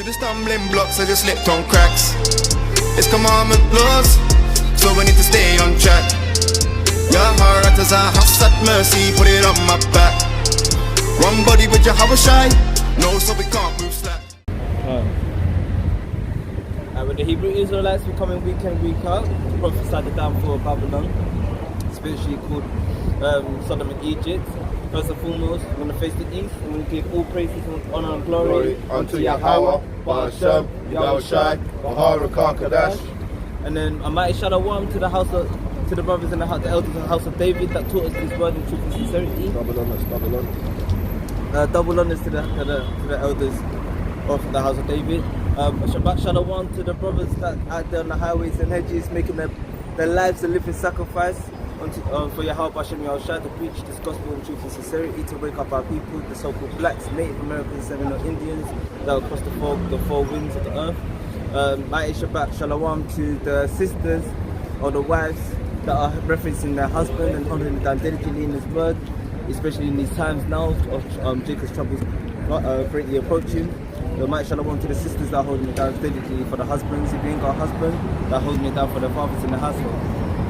To the stumbling blocks, I just slipped on cracks. It's commandment laws, so we need to stay on track. Your heart as a house at mercy, put it on my back. One body with your house shy, no, so we can't move slack. When the Hebrew Israelites were coming week in, week out, to prophesy the downfall of Babylon, spiritually called Sodom and Egypt. First and foremost, we're going to face the east, and we're going to give all praises, honor and glory unto Yahweh, Ba'ashem, Yahushai, Baharakah Kadash. And then a mighty shalom to the brothers in the house, the elders in the house of David that taught us this word in truth and sincerity. Double honors. Double honors to the elders of the house of David. Shabbat shalom to the brothers that out there on the highways and hedges, making their lives a living sacrifice for Yahweh Hashem Yahushua, to preach this gospel in truth and sincerity, to wake up our people, the so-called blacks, Native Americans, Seminole Indians that will cross the four winds of the earth. Mighty Shabbat shalom to the sisters or the wives that are referencing their husband and holding them down diligently in his word, especially in these times now of Jacob's troubles greatly approaching. The mighty shalom to the sisters that are holding it down diligently for the husbands. If you ain't got a husband, that are holding it down for the fathers in the household.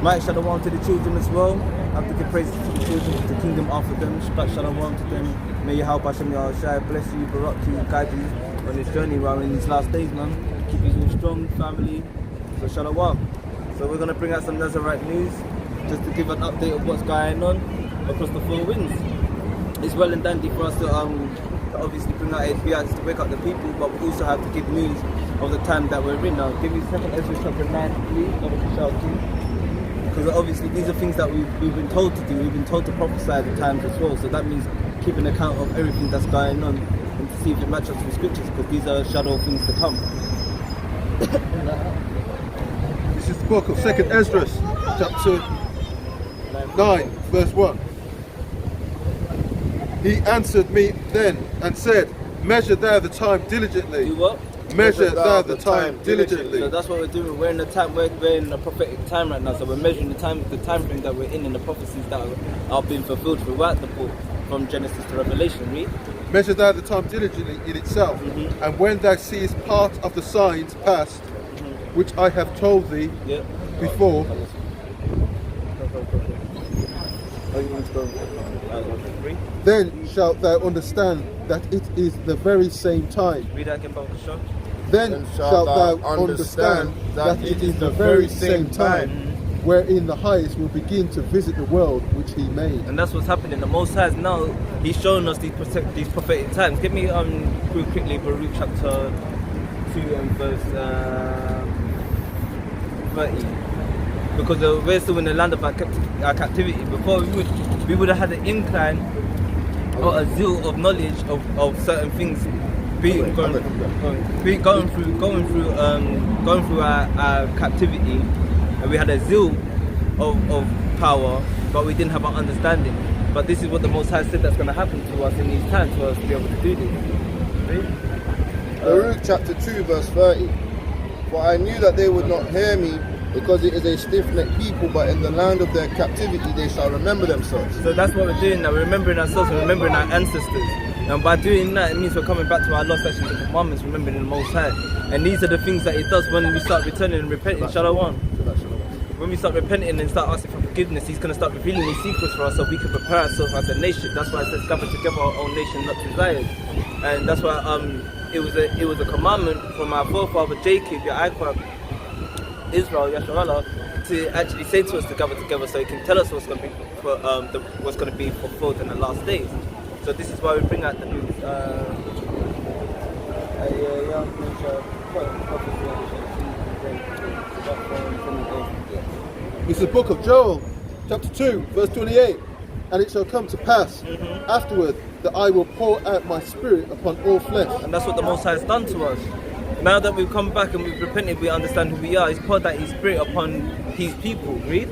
Mighty shalom to the children as well. I have to give praise to the children, to the kingdom after them. Shabbat shalom to them. May Yahweh Hashem Yahushua bless you, barak you, guide you on this journey while in these last days, man. Keep you all strong, family. So shalom. So we're going to bring out some Nazarite news, just to give an update of what's going on across the four winds. It's well and dandy for us to obviously bring out HBIs to wake up the people, but we also have to give news of the time that we're in now. Give me 2nd Ezra chapter 9, please. Because obviously these are things that we've been told to do. We've been told to prophesy at the times as well. So that means keeping account of everything that's going on and to see if it matches up with scriptures, because these are shadow of things to come. This is the book of 2nd Ezra, chapter 9, verse 1. He answered me then and said, measure thou the time diligently. Do what? Measure thou the time diligently. So that's what we're doing. We're in the time. We're in a prophetic time right now. So we're measuring the time frame that we're in the prophecies that are being fulfilled throughout the book, from Genesis to Revelation. Read. Measure thou the time diligently in itself, and when thou seest part of the signs past, which I have told thee before. Then shalt thou understand that it is the very same time. Read that again, Brother Sean. Then shalt thou understand that it is the very same time wherein the highest will begin to visit the world which he made. And that's what's happening. The Most High now, he's showing us these prophetic times. Give me real quickly Baruch chapter 2 and verse 30. Because we're still in the land of our captivity. Before we would have had an incline or a zeal of knowledge of certain things going through our captivity, and we had a zeal of power, but we didn't have an understanding. But this is what the Most High said that's going to happen to us in these times for us to be able to do this. Baruch chapter 2 verse 30. For I knew that they would not hear me, because it is a stiff-necked people, but in the land of their captivity they shall remember themselves. So that's what we're doing now. We're remembering ourselves, we're remembering our ancestors. And by doing that, it means we're coming back to our lost actions and commandments, remembering the Most High. And these are the things that it does when we start returning and repenting. Shalom. When we start repenting and start asking for forgiveness, he's going to start revealing these secrets for us so we can prepare ourselves as a nation. That's why it says, gather together our own nation, not desired. And that's why it was a commandment from our forefather Jacob, Yaakov, Israel, Yasharallah, to actually say to us to gather together so he can tell us what's going to be fulfilled in the last days. So this is why we bring out the news. It's the book of Joel, chapter 2, verse 28. And it shall come to pass afterward that I will pour out my spirit upon all flesh. And that's what the Most High has done to us. Now that we've come back and we've repented, we understand who we are. He's poured out his spirit upon his people. Read.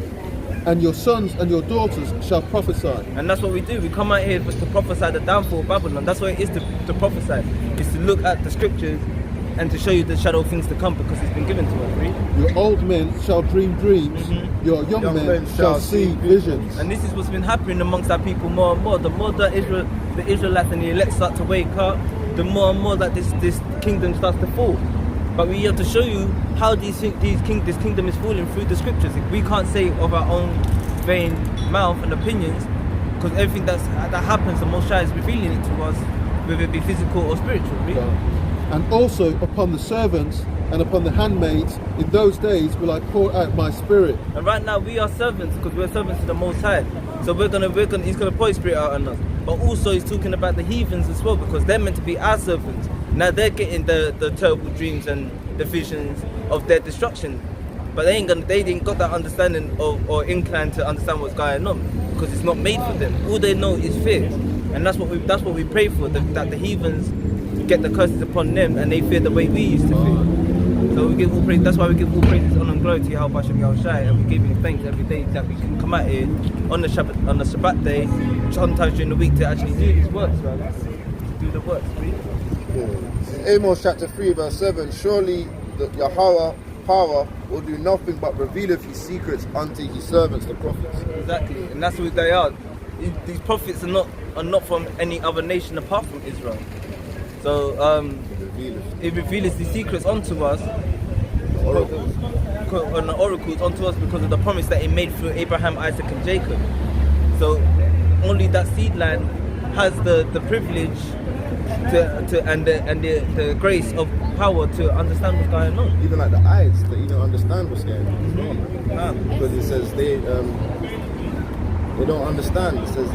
And your sons and your daughters shall prophesy. And that's what we do. We come out here to prophesy the downfall of Babylon. That's what it is to prophesy. It's to look at the scriptures and to show you the shadow of things to come, because it's been given to us. Read. Your old men shall dream dreams. Your young men shall see visions. And this is what's been happening amongst our people more and more. The more the Israelites and the elect start to wake up, the more and more that this kingdom starts to fall. But we have to show you how this kingdom is falling through the scriptures. We can't say of our own vain mouth and opinions, because everything that happens, the Most High is revealing it to us, whether it be physical or spiritual. Really. And also upon the servants and upon the handmaids in those days will I pour out my spirit. And right now we are servants, because we're servants to the Most High. So he's gonna pour his spirit out on us. But also he's talking about the heathens as well, because they're meant to be our servants. Now they're getting the terrible dreams and the visions of their destruction. But they ain't got that understanding or incline to understand what's going on, because it's not made for them. All they know is fear. And that's what we pray for, that the heathens get the curses upon them and they fear the way we used to fear. So we give all praise. That's why we give all praises, honor and glory to Yahweh Hashem Yahushai, and we give Him thanks every day that we can come out here on the Shabbat day, sometimes during the week, to actually do these works, right? Do the works. Amos chapter 3 verse 7. Surely the Yahweh power will do nothing but revealeth His secrets unto His servants, the prophets. Exactly, and that's what they are. These prophets are not from any other nation apart from Israel. So it reveals the secrets onto us, on the oracles onto us, because of the promise that He made through Abraham, Isaac, and Jacob. So only that seed line has the privilege and the grace of power to understand what's going on. Even like the eyes that you don't understand what's going on. Because it says they don't understand. It says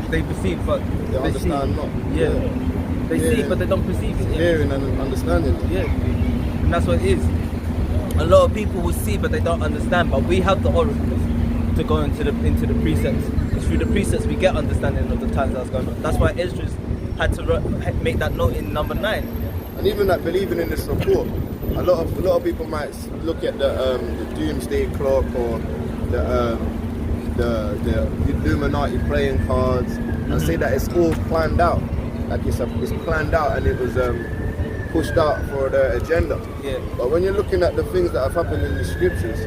they perceive, but they understand not. Yeah. They see, but they don't perceive it. Hearing and understanding. Yeah. And that's what it is. A lot of people will see, but they don't understand. But we have the oracles to go into the precepts. Because through the precepts we get understanding of the times that's going on. That's why Esdras had to make that note in number 9. And even like believing in this report, a lot of people might look at the doomsday clock or the Illuminati playing cards and say that it's all planned out, like it's planned out and it was pushed out for the agenda. Yeah. But when you're looking at the things that have happened in the scriptures,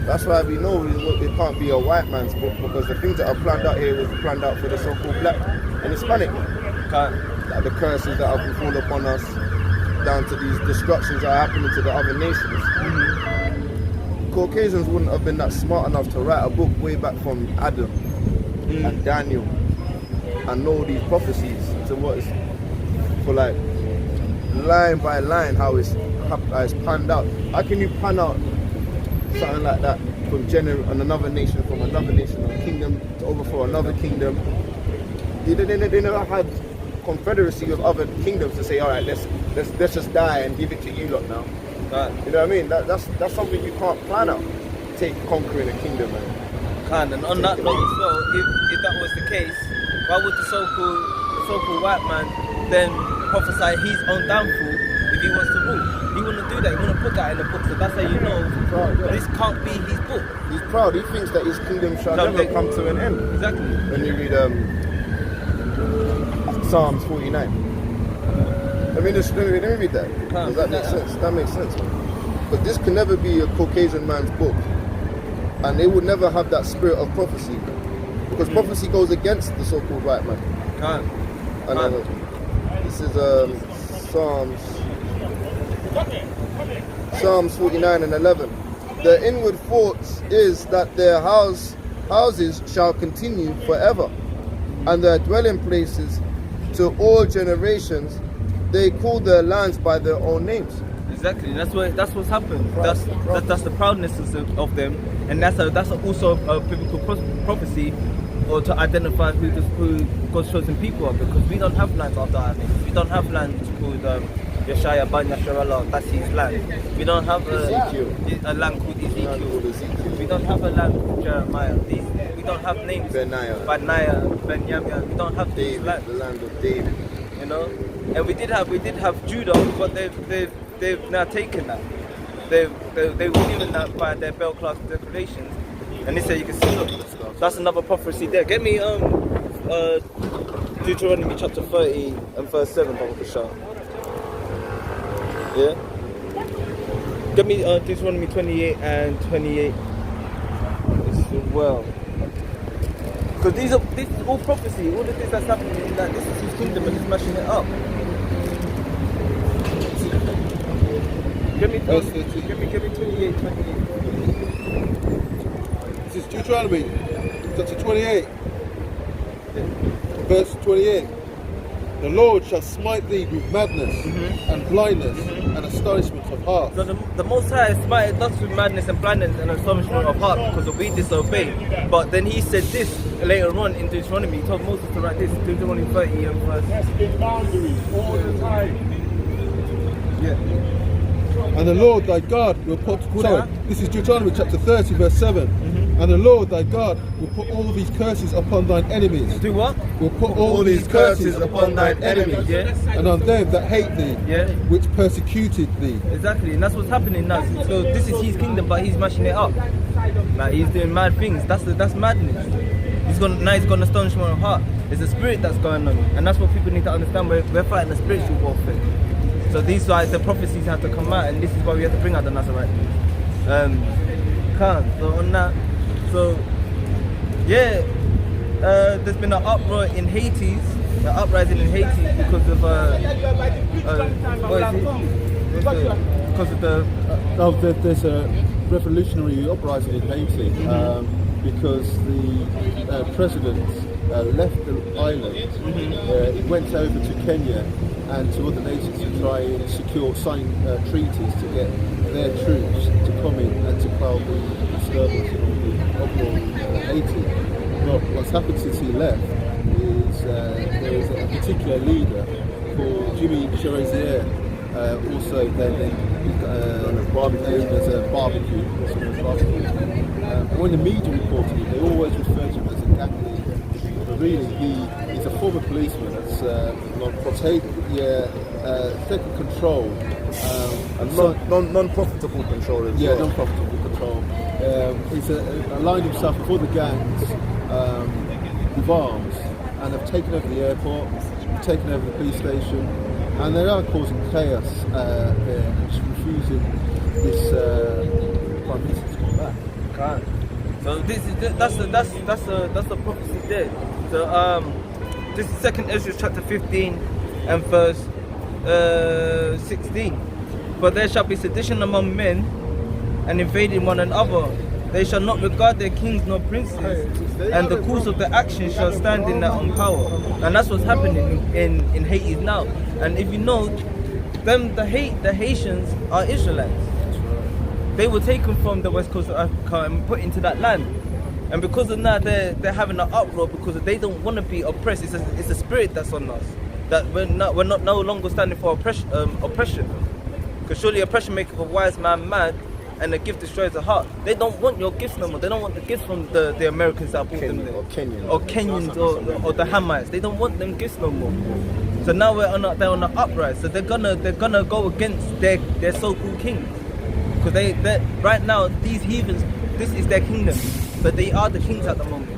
that's why we know it can't be a white man's book, because the things that are planned out here was planned out for the so-called black and Hispanic. Like the curses that have fallen upon us, down to these destructions that are happening to the other nations. Caucasians wouldn't have been that smart enough to write a book way back from Adam and Daniel and know these prophecies to what is, for like line by line, how it's panned out. How can you pan out something like that from another nation, a kingdom to overthrow another kingdom? They never had confederacy with other kingdoms to say, all right, let's just die and give it to you lot now. You know what I mean? That's something you can't plan out. Conquering a kingdom, man. And on that note as well, if that was the case, why would the so-called white man then prophesy his own downfall if he wants to rule? He wouldn't do that. He wouldn't put that in the book. So that's how you know this can't be his book. He's proud. He thinks that his kingdom shall never come to an end. Exactly. When you read Psalms 49. Let me read that. Does that make sense? That makes sense. But this can never be a Caucasian man's book. And they would never have that spirit of prophecy. Because prophecy goes against the so-called white man. This is Psalms 49 and 11. The inward thoughts is that their houses shall continue forever, and their dwelling places to all generations. They call their lands by their own names. Exactly. That's what's happened. That's the proudness of them, and that's also a biblical prophecy, or to identify who God's chosen people are. Because we don't have lands after our names. We don't have lands called Yeshaya Ban Yasharallah. That's his land. We don't have a land called Ezekiel. We don't have a land called Jeremiah. We don't have names. Benaiah, Benjamin. We don't have these lands. The land of David. You know, and we did have Judah, but they've now taken that. They were given that by their bell class declarations, and they say you can see. Look, that's another prophecy there. Get me Deuteronomy chapter 30 and verse 7, Baba Bashar. Yeah. Get me Deuteronomy 28 and 28 as well. Because this is all prophecy. All the things that's happening, that this is his kingdom and he's smashing it up. Give me 28. This is Deuteronomy chapter 28, verse 28. The Lord shall smite thee with madness and blindness and astonishment of heart. So the Most High smited us with madness and blindness and astonishment of heart because we disobeyed. But then he said this later on in Deuteronomy. He told Moses to write this, Deuteronomy 30 and verse. Testing boundaries all the time. Yeah. And the Lord thy God will put, this is Deuteronomy chapter 30 verse 7. And the Lord thy God will put all these curses upon thine enemies. Do what? Will put all these curses upon thine enemies. Yeah. And on them that hate thee, Yeah. which persecuted thee. Exactly, and that's what's happening now. So this is his kingdom, but he's mashing it up. Like he's doing mad things. That's madness. He's gonna astonishment of heart. There's a spirit that's going on, and that's what people need to understand. We're fighting a spiritual warfare. So these are the prophecies have to come out, and this is why we have to bring out the Nazarite. So on that, so yeah, there's been an uproar in Haiti, an uprising in Haiti because of what is it? Because of the There's a revolutionary uprising in Haiti because the president left the island, he went over to Kenya and to other nations to try and sign treaties to get their troops to come in and to quell the disturbance and the uproar in Haiti. Well, what's happened since he left is there is a particular leader called Jimmy Cherizier, also then there's a barbecue. When the media reported it, they always refer to him as a gang leader. But really, he's a former policeman that's taken control. And non-profitable control as well. Non-profitable control. He's aligned himself with all the gangs with arms and have taken over the airport, taken over the police station, and they are causing chaos there and just refusing this Prime Minister to come back. So that's the prophecy there. So this is 2nd Ezra chapter 15 and verse 16. For there shall be sedition among men and invading one another. They shall not regard their kings nor princes, and the course of their actions shall stand in their own power. And that's what's happening in Haiti now. And if you know, the Haitians are Israelites. They were taken from the west coast of Africa and put into that land. And because of that, they're having an uproar because they don't want to be oppressed. It's a spirit that's on us. That we're no longer standing for oppression. Because surely oppression maketh a wise man mad, and a gift destroys the heart. They don't want your gifts no more. They don't want the gifts from the Americans that brought them there. Or Kenyans or the Hamites. They don't want them gifts no more. So now they're on an uprise. So they're gonna go against their so-called kings. Because they right now, these heathens, this is their kingdom. But they are the kings at the moment.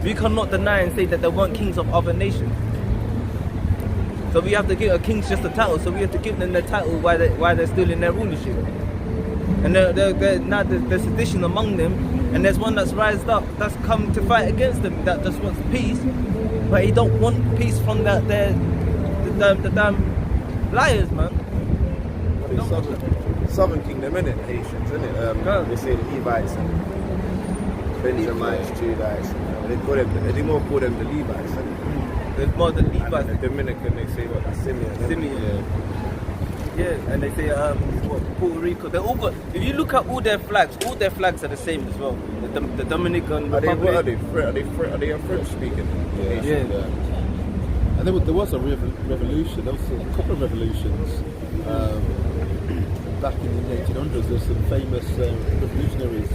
We cannot deny and say that they weren't kings of other nations. So we have to give a king's just a title. So we have to give them the title while they're still in their rulership. And now there's sedition among them, and there's one that's rised up, that's come to fight against them, that just wants peace, but he don't want peace from the damn liars, man. Southern Kingdom, innit? Haitians, innit? They say the Levites and Benjamites, Judites. They more call them the Levites, innit? There's more than Levites. The Dominican, they say what? Simeon. Yeah, and they say Puerto Rico. They all got. If you look at all their flags are the same as well. The Dominican Republic. Are they French speaking? Yeah. And there was a revolution. There was a couple of revolutions back in the 1800s. There's some famous revolutionaries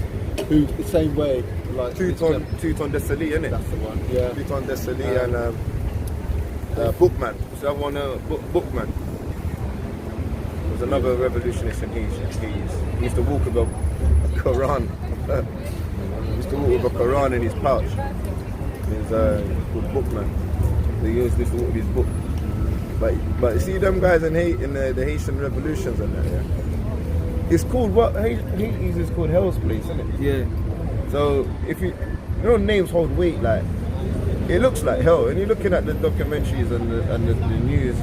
who, the same way, like Teuton Desailly, innit? That's the one. Yeah. Teuton Desailly and Bookman. What's that one? Bookman. Was another revolutionist in Haiti. He used to walk with a Quran. He used to walk with a Quran in his pouch. He's called Bookman. So he used to walk with his book. But you see them guys in the Haitian revolutions and that, yeah? It's called what? Haiti is called Hell's Place, isn't it? Yeah. So if you know names hold weight, like it looks like hell. And you're looking at the documentaries and the news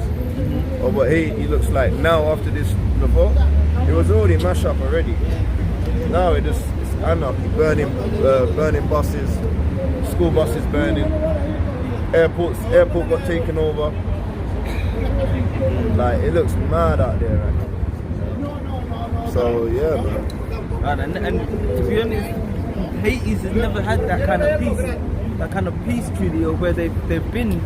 of what Haiti looks like now after this revolt. It was already mashed up already. Now it's anarchy, burning buses, school buses burning, airport got taken over. Like, it looks mad out there right now. So yeah, man. And to be honest, Haiti's has never had that kind of peace treaty, or where they've been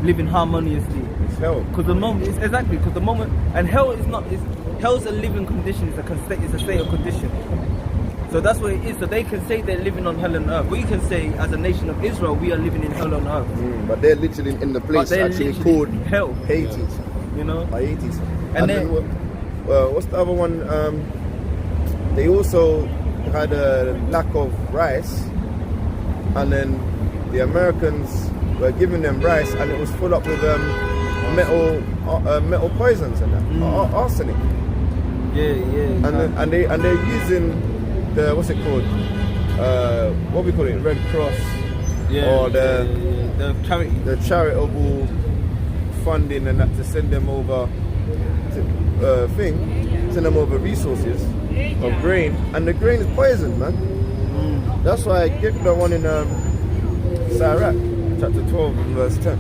living harmoniously. It's hell. Because the moment, and hell's a living condition. It's a state of condition. So that's what it is. So they can say they're living on hell on earth. We can say, as a nation of Israel, we are living in hell on earth. But they're literally in the place actually called hell. Haiti. You know? Haiti. And then what's the other one? They also had a lack of rice, and then the Americans were giving them rice, and it was full up with metal poisons and that, arsenic. Yeah. And they're using the, what's it called? What we call it, Red Cross, or the charity, the charitable funding and that, to send them over send them over resources of grain, and the grain is poison, man. That's why I get the one in Nazarite, chapter 12, verse 10.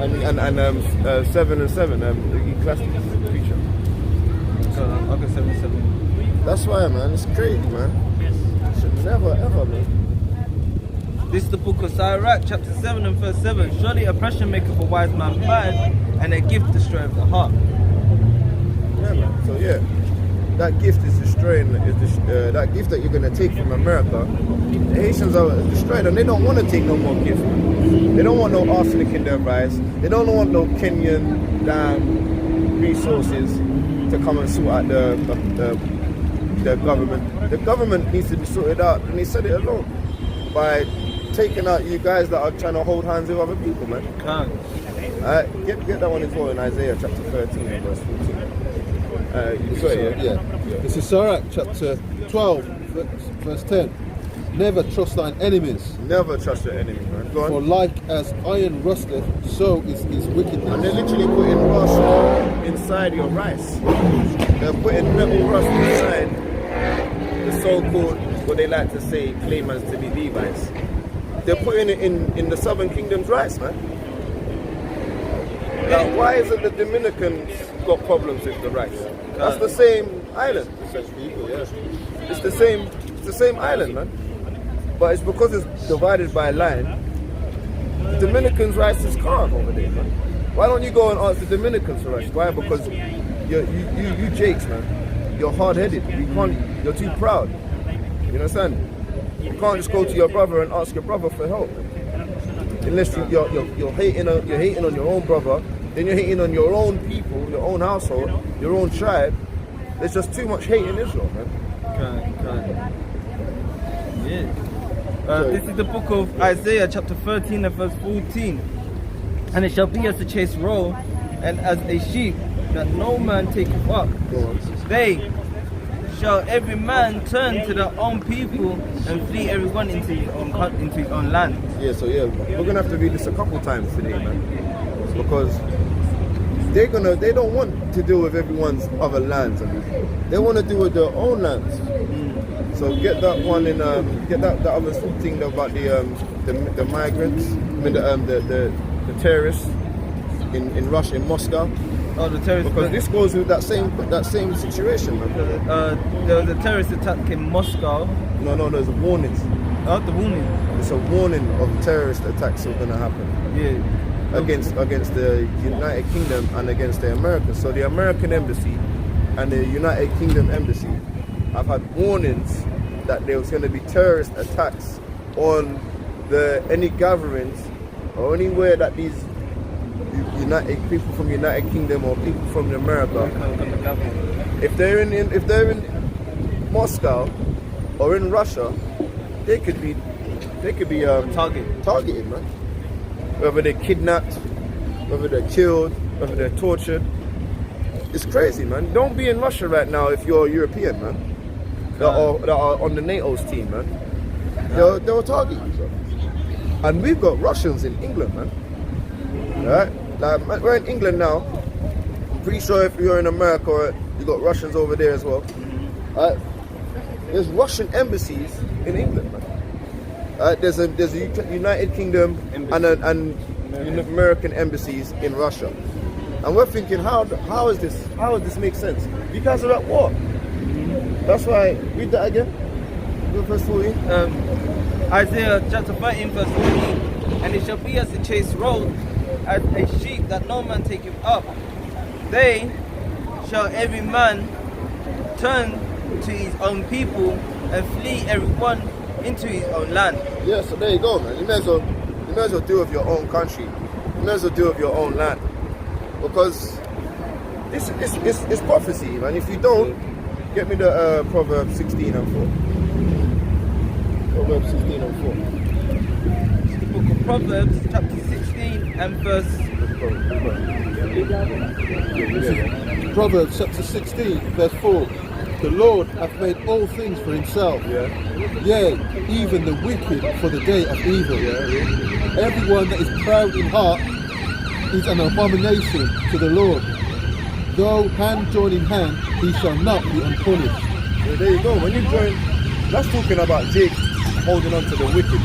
And 7 and 7, the classic creature. Okay, 7. That's why, man, it's crazy, man. Should never ever, man. This is the book of Sirach, chapter 7 and verse 7. Surely oppression maketh a wise man mad, and a gift destroyeth the heart. Yeah, man. So yeah, that gift is destroying. That gift that you're gonna take from America, the Haitians are destroyed, and they don't want to take no more gifts. They don't want no arsenic in their rice. They don't want no Kenyan damn resources to come and sort out the government. The government needs to be sorted out, and they said it alone by taking out you guys that are trying to hold hands with other people, man. Get that one as well in Isaiah chapter 13 and verse 14. You got it, yeah? This is Sirach chapter 12, verse 10. Never trust thine enemies. Never trust your enemy, man. Go on. For like as iron rusteth, so is wickedness. And they're literally putting rust inside your rice. They're putting metal rust inside the so-called, what they like to say, claim as to be Levites. They're putting it in the Southern Kingdom's rice, man. Now, why isn't the Dominicans got problems with the rice? That's the same island. It's the same island, man. But it's because it's divided by a line. The Dominicans' rice is calm over there, man. Why don't you go and ask the Dominicans for rice? Why? Because you Jakes, man. You're hard-headed. You're too proud. You understand? You can't just go to your brother and ask your brother for help, unless you're hating on your own brother, then you're hating on your own people, your own household, your own tribe. There's just too much hate in Israel, man. Yeah. This is the book of Isaiah, chapter 13 and verse 14. And it shall be as the chase roll, and as a sheep that no man taketh up. They shall every man turn to their own people, and flee everyone into his own land. Yeah, so yeah, we're gonna have to read this a couple times today, man, because they don't want to deal with everyone's other lands. I mean, they want to deal with their own lands. So get that one in get that other thing about the migrants, I mean the terrorists in Russia, in Moscow. Oh, the terrorist. Because this goes with that same situation, man. There was a terrorist attack in Moscow. No, there's warnings. Oh, the warning. It's a warning of terrorist attacks are going to happen. Yeah. Against the United Kingdom and against the Americans. So the American embassy and the United Kingdom embassy have had warnings that there was going to be terrorist attacks on any gatherings or anywhere that these people from United Kingdom or people from America, if they're in Moscow or in Russia, they could be targeted, man. Whether they're kidnapped, whether they're killed, whether they're tortured. It's crazy, man. Don't be in Russia right now if you're European, man. That are on the NATO's team, man. They'll target you, bro. And we've got Russians in England, man. Right? Like, we're in England now. I'm pretty sure if you're in America, you got Russians over there as well. There's Russian embassies in England, man. There's a United Kingdom and American embassies in Russia. And we're thinking, how does this make sense? You guys are at war. That's why, read that again. Verse 14. Isaiah chapter 13 verse 14. And it shall be as a chased road, as a sheep that no man taketh up. They shall every man turn to his own people, and flee every one into his own land. Yeah, so there you go, man. You may as well deal with your own country. You may as well deal with your own land. Because it's prophecy, man. If you don't, get me the Proverbs 16 and 4. Proverbs 16 and 4. It's the book of Proverbs, chapter 16 and verse. Proverbs chapter 16, verse 4. The Lord hath made all things for himself. Yeah. Yea, even the wicked for the day of evil. Yeah. Everyone that is proud in heart is an abomination to the Lord. Though hand join in hand, he shall not be unpunished. Yeah, there you go. When you join, that's talking about Jake holding on to the wicked.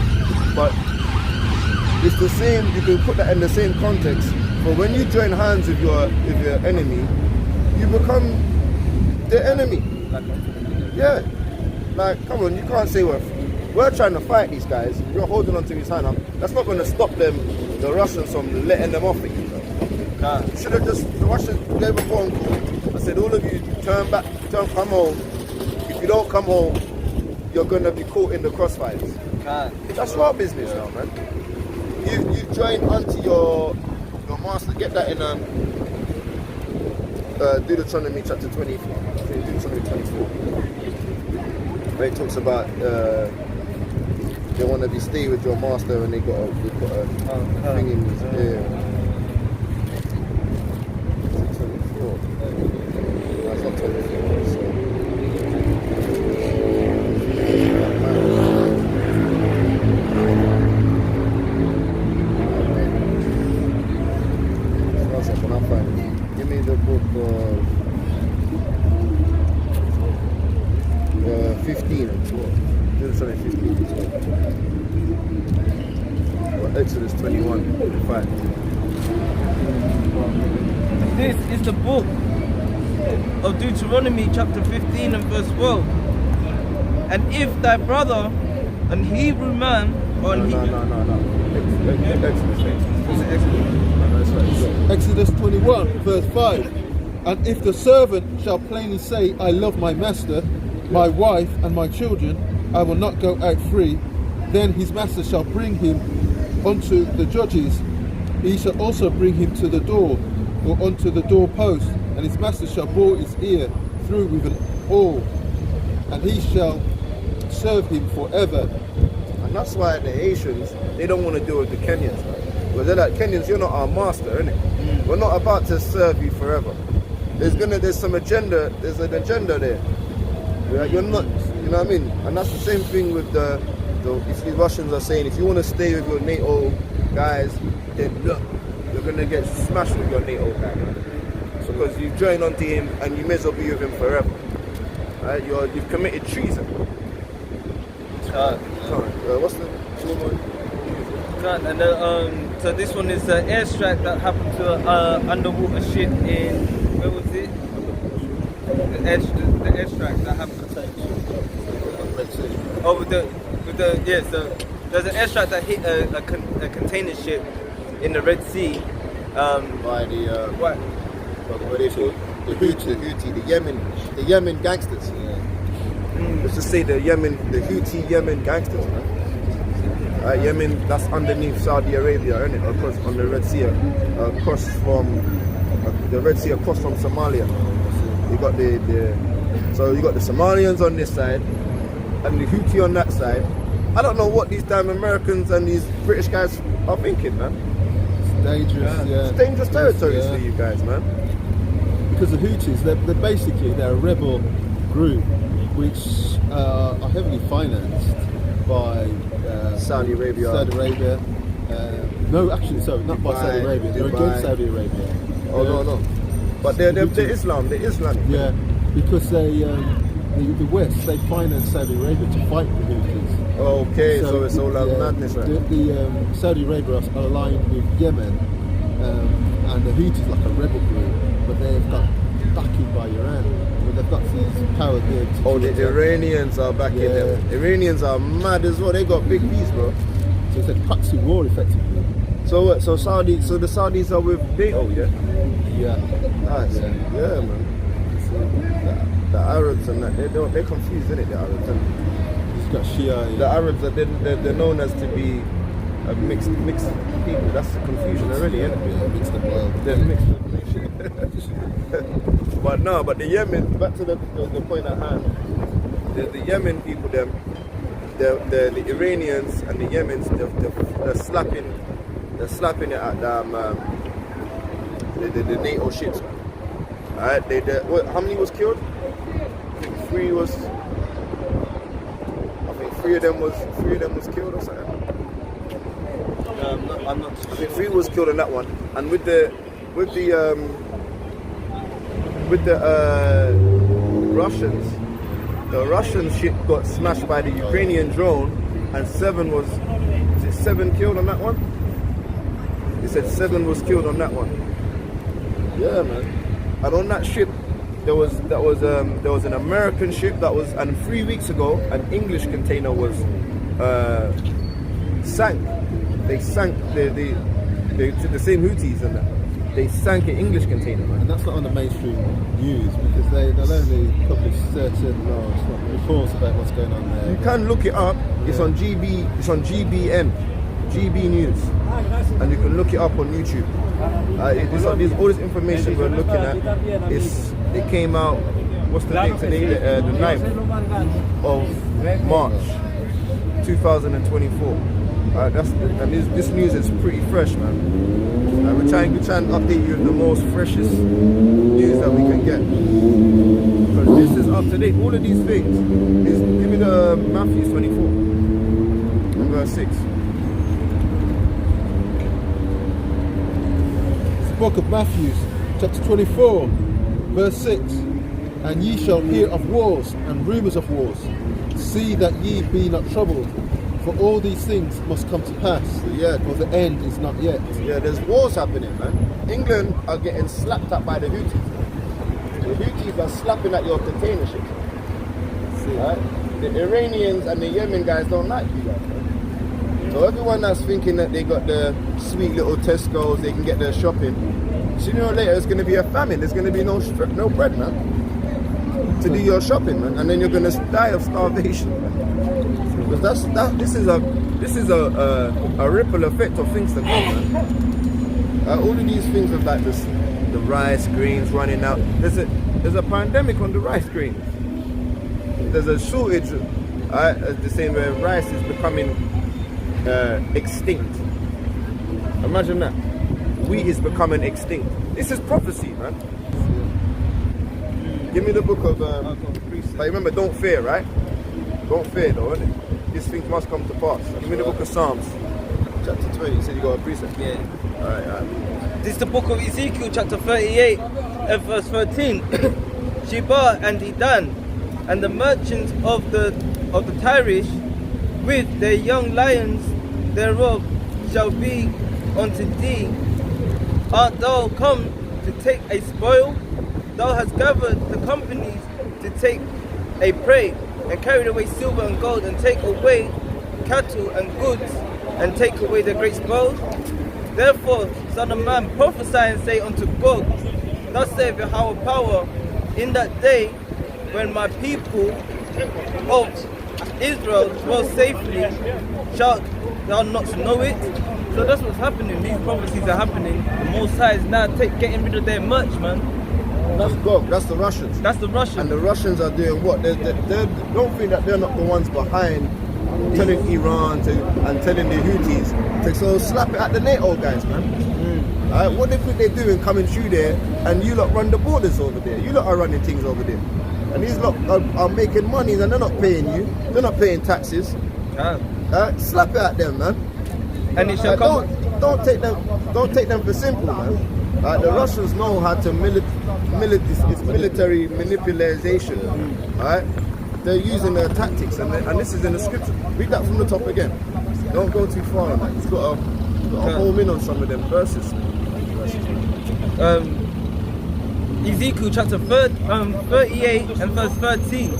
But it's the same, you can put that in the same context. But when you join hands with your enemy, you become the enemy. Yeah. Like, come on, you can't say we're trying to fight these guys. You're holding on to his hand. That's not going to stop them, the Russians, from letting them off it. Should have just, the Russians gave a phone call. I said, all of you, come home. If you don't come home, you're going to be caught in the crossfires. That's our business now, man. You join onto your master. Get that in Deuteronomy chapter 24. Deuteronomy 24. Where it talks about they want to stay with your master, and they got a thing in his ear. 24. That's not 24. So. Give me the book of 15 and 12. Deuteronomy 15 and 12. Or Exodus 21 and 5. This is the book of Deuteronomy chapter 15 and verse 12. And if thy brother, an Hebrew man, or an Exodus 21, verse 5. And if the servant shall plainly say, I love my master, my wife, and my children, I will not go out free, then his master shall bring him unto the judges. He shall also bring him to the door, or unto the doorpost, and his master shall bore his ear through with an awl, and he shall serve him forever. And that's why the Haitians, they don't want to deal with the Kenyans, man. Because they're like, Kenyans, you're not our master, innit? We're not about to serve you forever. There's an agenda there. You're not, you know what I mean? And that's the same thing with the Russians are saying, if you want to stay with your NATO guys, then look, you're going to get smashed with your NATO guy, man. So because you've joined onto him and you may as well be with him forever. Right? You've committed treason. What's the one? And so this one is an airstrike that happened to an underwater ship in, where was it? The airstrike that happened to so there's an airstrike that hit a container ship in the Red Sea. By the what they call the Houthi, the Yemen gangsters. Let's just say the Houthi Yemen gangsters, man. Yemen, that's underneath Saudi Arabia, isn't it? Across on the Red Sea, across from the Red Sea, across from Somalia. You got so you got the Somalians on this side and the Houthi on that side. I don't know what these damn Americans and these British guys are thinking, man. It's dangerous, It's dangerous territories for you guys, man. Because the Houthis, they're a rebel group which are heavily financed by Saudi Arabia. Saudi Arabia. No, actually, sorry, not by Saudi Dubai, Arabia. They're Dubai. against Saudi Arabia. Oh no. But they're Islam. They're Islamic. Yeah, because the West, they finance Saudi Arabia to fight the Houthis. Okay, so it's all madness, right? The Saudi Arabia are aligned with Yemen, and the Houthis like a rebel group, but they've got backing by Iran. But they've got these powers there. Oh, the Iranians are backing them. Iranians are mad as well. They got big bees, bro. So it's a proxy war, effectively. So what? So the Saudis are with NATO, yeah? Yeah. Nice. Yeah, man. The Arabs and that, they're confused, isn't it? The Arabs. And It's got Shia. the Arabs are they're known as to be a mixed people. That's the confusion already, isn't it? Yeah, mixed up well. They're mixed. But the Yemen, back to the point at hand. The Yemen people, the Iranians and the Yemens, they're slapping it at the NATO ships. Alright, how many was killed? I think three of them was killed or something. I'm not I think 3 was killed on that one. And with the Russians, the Russian ship got smashed by the Ukrainian drone, and 7 was it 7 killed on that one? They said 7 was killed on that one. Yeah, man. And on that ship, there was an American ship that was, and 3 weeks ago, an English container was sank. They sank the same Houthis and that. They sank an English container, man. And that's not on the mainstream news because they'll only publish certain reports about what's going on there. You can look it up. It's on GB. It's on GBN, GB News, and you can look it up on YouTube. All this information we're looking at it came out. What's the date today? The 9th of March, 2024. This news is pretty fresh, man. We're trying to update you with the most freshest news that we can get. Because this is up to date. All of these things. Give me the Matthew 24 and verse 6. It's the book of Matthew, chapter 24, verse 6. And ye shall hear of wars and rumours of wars. See that ye be not troubled. For all these things must come to pass, Yeah, for the end is not yet. yeah, there's wars happening, man. England are getting slapped up by the Houthis. The Houthis are slapping at your container ships. Right? The Iranians and the Yemen guys don't like you guys. Man. So everyone that's thinking that they got the sweet little Tesco's, they can get their shopping, sooner or later it's going to be a famine. There's going to be no bread, man, to do your shopping, man, and then you're going to die of starvation. Because this is a ripple effect of things to come, man. All of these things of like this, the rice grains running out. There's a pandemic on the rice grains. There's a shortage. The same way rice is becoming extinct. Imagine that. Wheat is becoming extinct. This is prophecy, man. Give me the book of. But remember, don't fear, right? Don't fear, though, innit? These things must come to pass. Give me the book of Psalms, chapter 20. You said you got a precept. Yeah. Alright. This is the book of Ezekiel, chapter 38, and verse 13. Sheba and Dedan, and the merchants of the Tyrish, with their young lions thereof, shall be unto thee. Art thou come to take a spoil? Thou hast gathered the companies to take a prey, and carried away silver and gold, and take away cattle and goods, and take away the great spoils. Therefore, son of man, prophesy and say unto God, thus saith Yahweh power, in that day when my people of Israel dwell safely, shalt thou not know it? So that's what's happening. These prophecies are happening. The Most High is now getting rid of their merch, man. That's Gog. That's the Russians. That's the Russians. And the Russians are doing what? They don't think that they're not the ones behind telling Iran and telling the Houthis to so slap it at the NATO guys, man. What they think they're doing coming through there, and you lot run the borders over there. You lot are running things over there. And these lot are making money and they're not paying you. They're not paying taxes. Slap it at them, man. And it shall come. Don't take them for simple, man. The Russians know how to it's military manipulation. Alright? They're using their tactics, and this is in the scripture. Read that from the top again. Don't go too far on that. You've got to home in on some of them verses. Ezekiel chapter 38 and verse 13.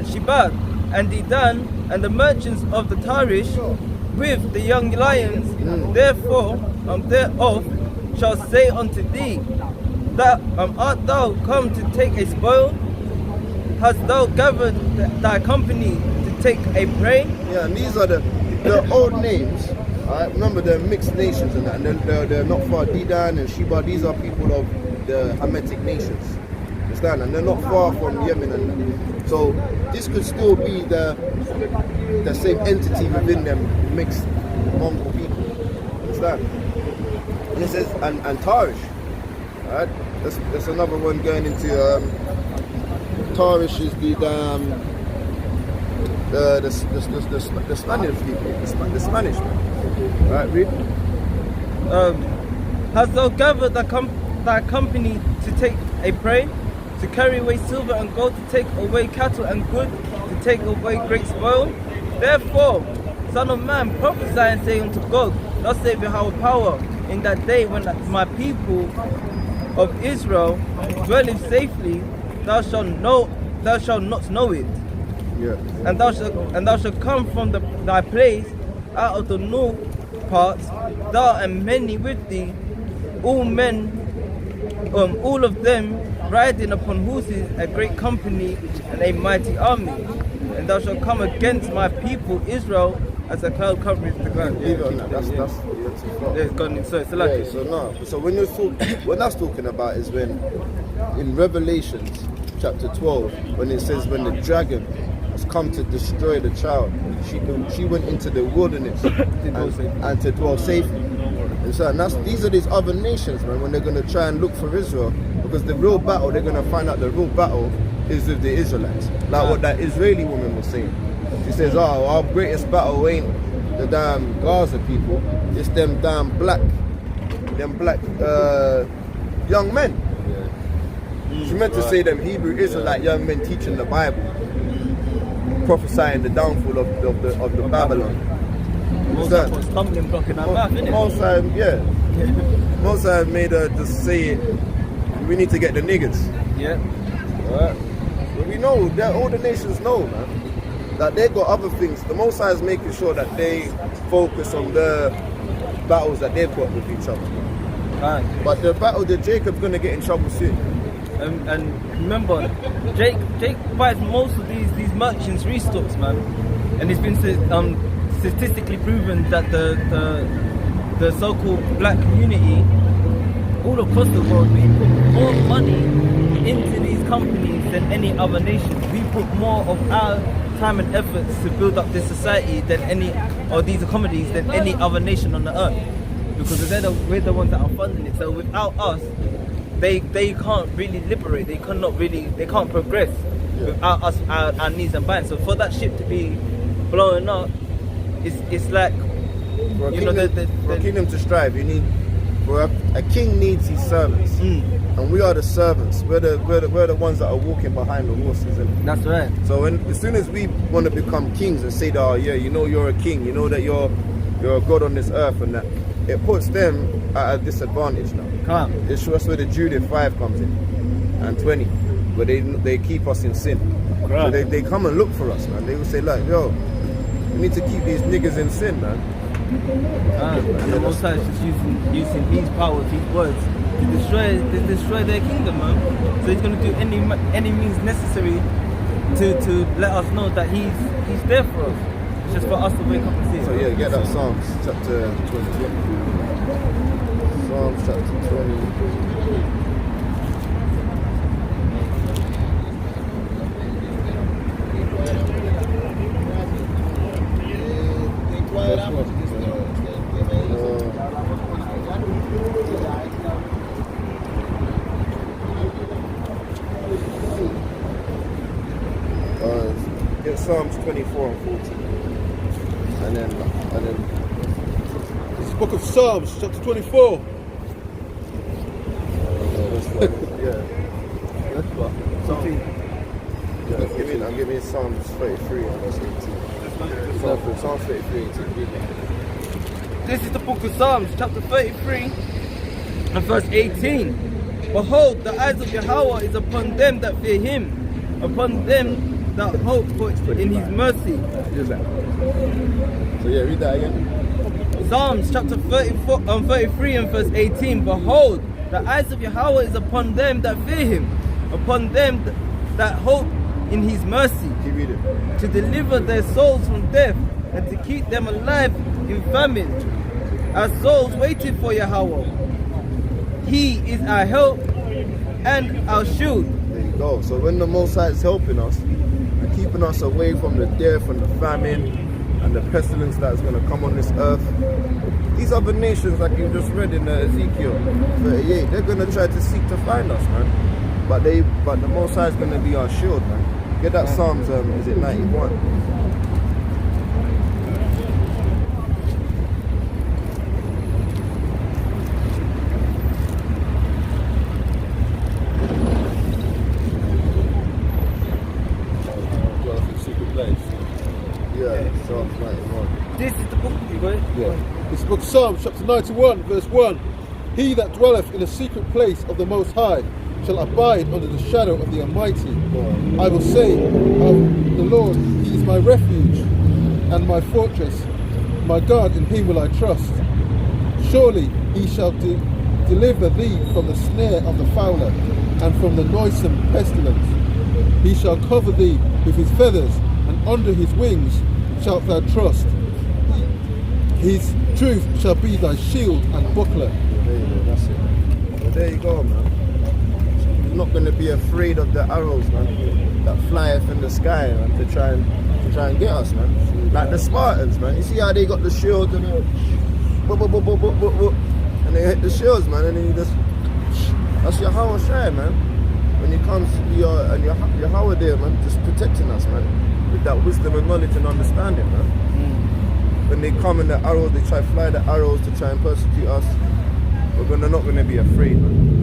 Shebab and Dedan and the merchants of the Tarish with the young lions, therefore thereof shall say unto thee, that art thou come to take a spoil? Hast thou gathered thy company to take a prey? Yeah, and these are the old names. Alright, remember they're mixed nations and that, and they're not far. Dedan and Sheba, these are people of the Hamitic nations. Understand? And they're not far from Yemen and that. So this could still be the same entity within them mixed Mongol people. Understand? And it says and Tarish. Alright? That's another one going into Tarish is the Spanish people, the Spanish man. Right, read. Hast thou gathered thy company to take a prey, to carry away silver and gold, to take away cattle and goods, to take away great spoil? Therefore, Son of man, prophesy and say unto Gog, thus saith Yahweh power, in that day when my people of Israel dwelleth safely, thou shalt not know it. Yeah. And thou shalt come from thy place out of the north parts, thou and many with thee, all men, all of them riding upon horses, a great company and a mighty army. And thou shalt come against my people Israel as a cloud covers the ground. It's gone. So it's like so no. So when when that's talking about is when in Revelations chapter 12, when it says when the dragon has come to destroy the child, she went into the wilderness and to dwell safely. And so these are these other nations, man, when they're going to try and look for Israel, because the real battle, they're going to find out the real battle is with the Israelites. Like what that Israeli woman was saying. She says, our greatest battle ain't the damn Gaza people, it's them damn black young men. She meant to say them Hebrew Israelite young men teaching the Bible, prophesying the downfall of the Babylon. Most made her just say it. We need to get the niggas. Yeah. Alright. But we know that all the nations know, man, that they got other things. The Most High is making sure that they focus on the battles that they've got with each other. But the battle that Jacob's gonna get in trouble soon. And remember, Jake buys most of these merchants restocks, man. And it's been statistically proven that the so-called black community all across the world, we put more money into these companies than any other nation. We put more of our time and efforts to build up this society these economies than any other nation on the earth, because we're the ones that are funding it. So without us, they can't really liberate. They can't progress without us, our needs and binds. So for that ship to be blowing up, it's like for a kingdom to strive, a king needs his servants, and we are the servants. We're the ones that are walking behind the horses. And that's right. So as soon as we want to become kings and say that, oh yeah, you know you're a king, you know that you're a god on this earth, and that it puts them at a disadvantage now. That's where the Judith 5 comes in, and 20, where they keep us in sin. So they come and look for us, man. They will say like, yo, we need to keep these niggas in sin, man. And the Most High is just using these powers, these words to destroy their kingdom, man. So he's going to do any means necessary to let us know that he's there for us. It's just for us to wake up and see it. So yeah, get that Psalms chapter 20. Psalms chapter 20. Get Psalms 24 and 14. and then It's the book of Psalms, chapter 24. yeah. That's what. Give me Psalms 33 and verse 18. Psalms 33 and 18. This is the book of Psalms, chapter 33 and verse 18. Behold, the eyes of Yahweh is upon them that fear him, upon them that hope in his mercy. So yeah, read that again. Psalms chapter 33 and verse 18. Behold, the eyes of Yahweh is upon them that fear him, upon them that hope in his mercy, Keep reading. to deliver their souls from death and to keep them alive in famine. Our souls waited for Yahweh. He is our help and our shield. There you go. So when the Most High is helping us and keeping us away from the death and the famine and the pestilence that is going to come on this earth, these other nations, like you just read in Ezekiel 38, they're going to try to seek to find us, man. But the Most High is going to be our shield, man. Get that Psalms, is it 91? Secret place. Yeah, Psalms 91. This is the book. You got it? Yeah. It's the book of Psalms, chapter 91, verse 1. He that dwelleth in the secret place of the Most High shall abide under the shadow of the Almighty. I will say of the Lord, He is my refuge and my fortress. My God, in Him will I trust. Surely He shall deliver thee from the snare of the fowler and from the noisome pestilence. He shall cover thee with His feathers, and under His wings shalt thou trust. His truth shall be thy shield and buckler. There you go, that's it. Well, there you go, man. You're not going to be afraid of the arrows, man, that flyeth in the sky, man, to try and get us, man. Like the Spartans, man. You see how they got the shield and and they hit the shields, man, and then you just, that's Yahweh Shai, man. When it comes to Yahweh there, man, just protecting us, man, with that wisdom and knowledge and understanding, man. When they come in the arrows, they try to fly the arrows to try and persecute us. We're not going to be afraid, man.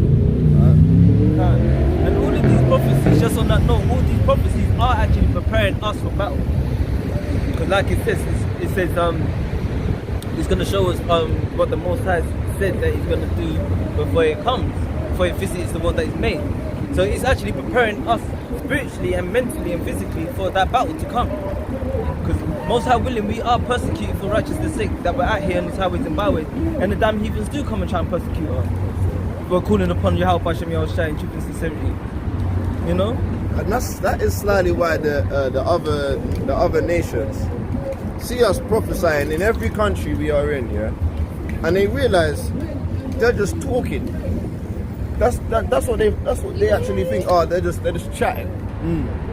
And all of these prophecies, just on that note, all these prophecies are actually preparing us for battle. Because like it says, it's going to show us what the Most High said that He's going to do before it comes, before it visits the world that He's made. So it's actually preparing us spiritually and mentally and physically for that battle to come. Because Most High willing, we are persecuted for righteousness' sake, that we're out here on these highways and byways, and the damn heathens do come and try and persecute us. We're calling upon Yahweh Hashem Yahushua in truth and sincerity. You know? And that is slightly why the other nations see us prophesying in every country we are in, yeah, and they realize they're just talking. That's what they actually think. Oh, they're just chatting,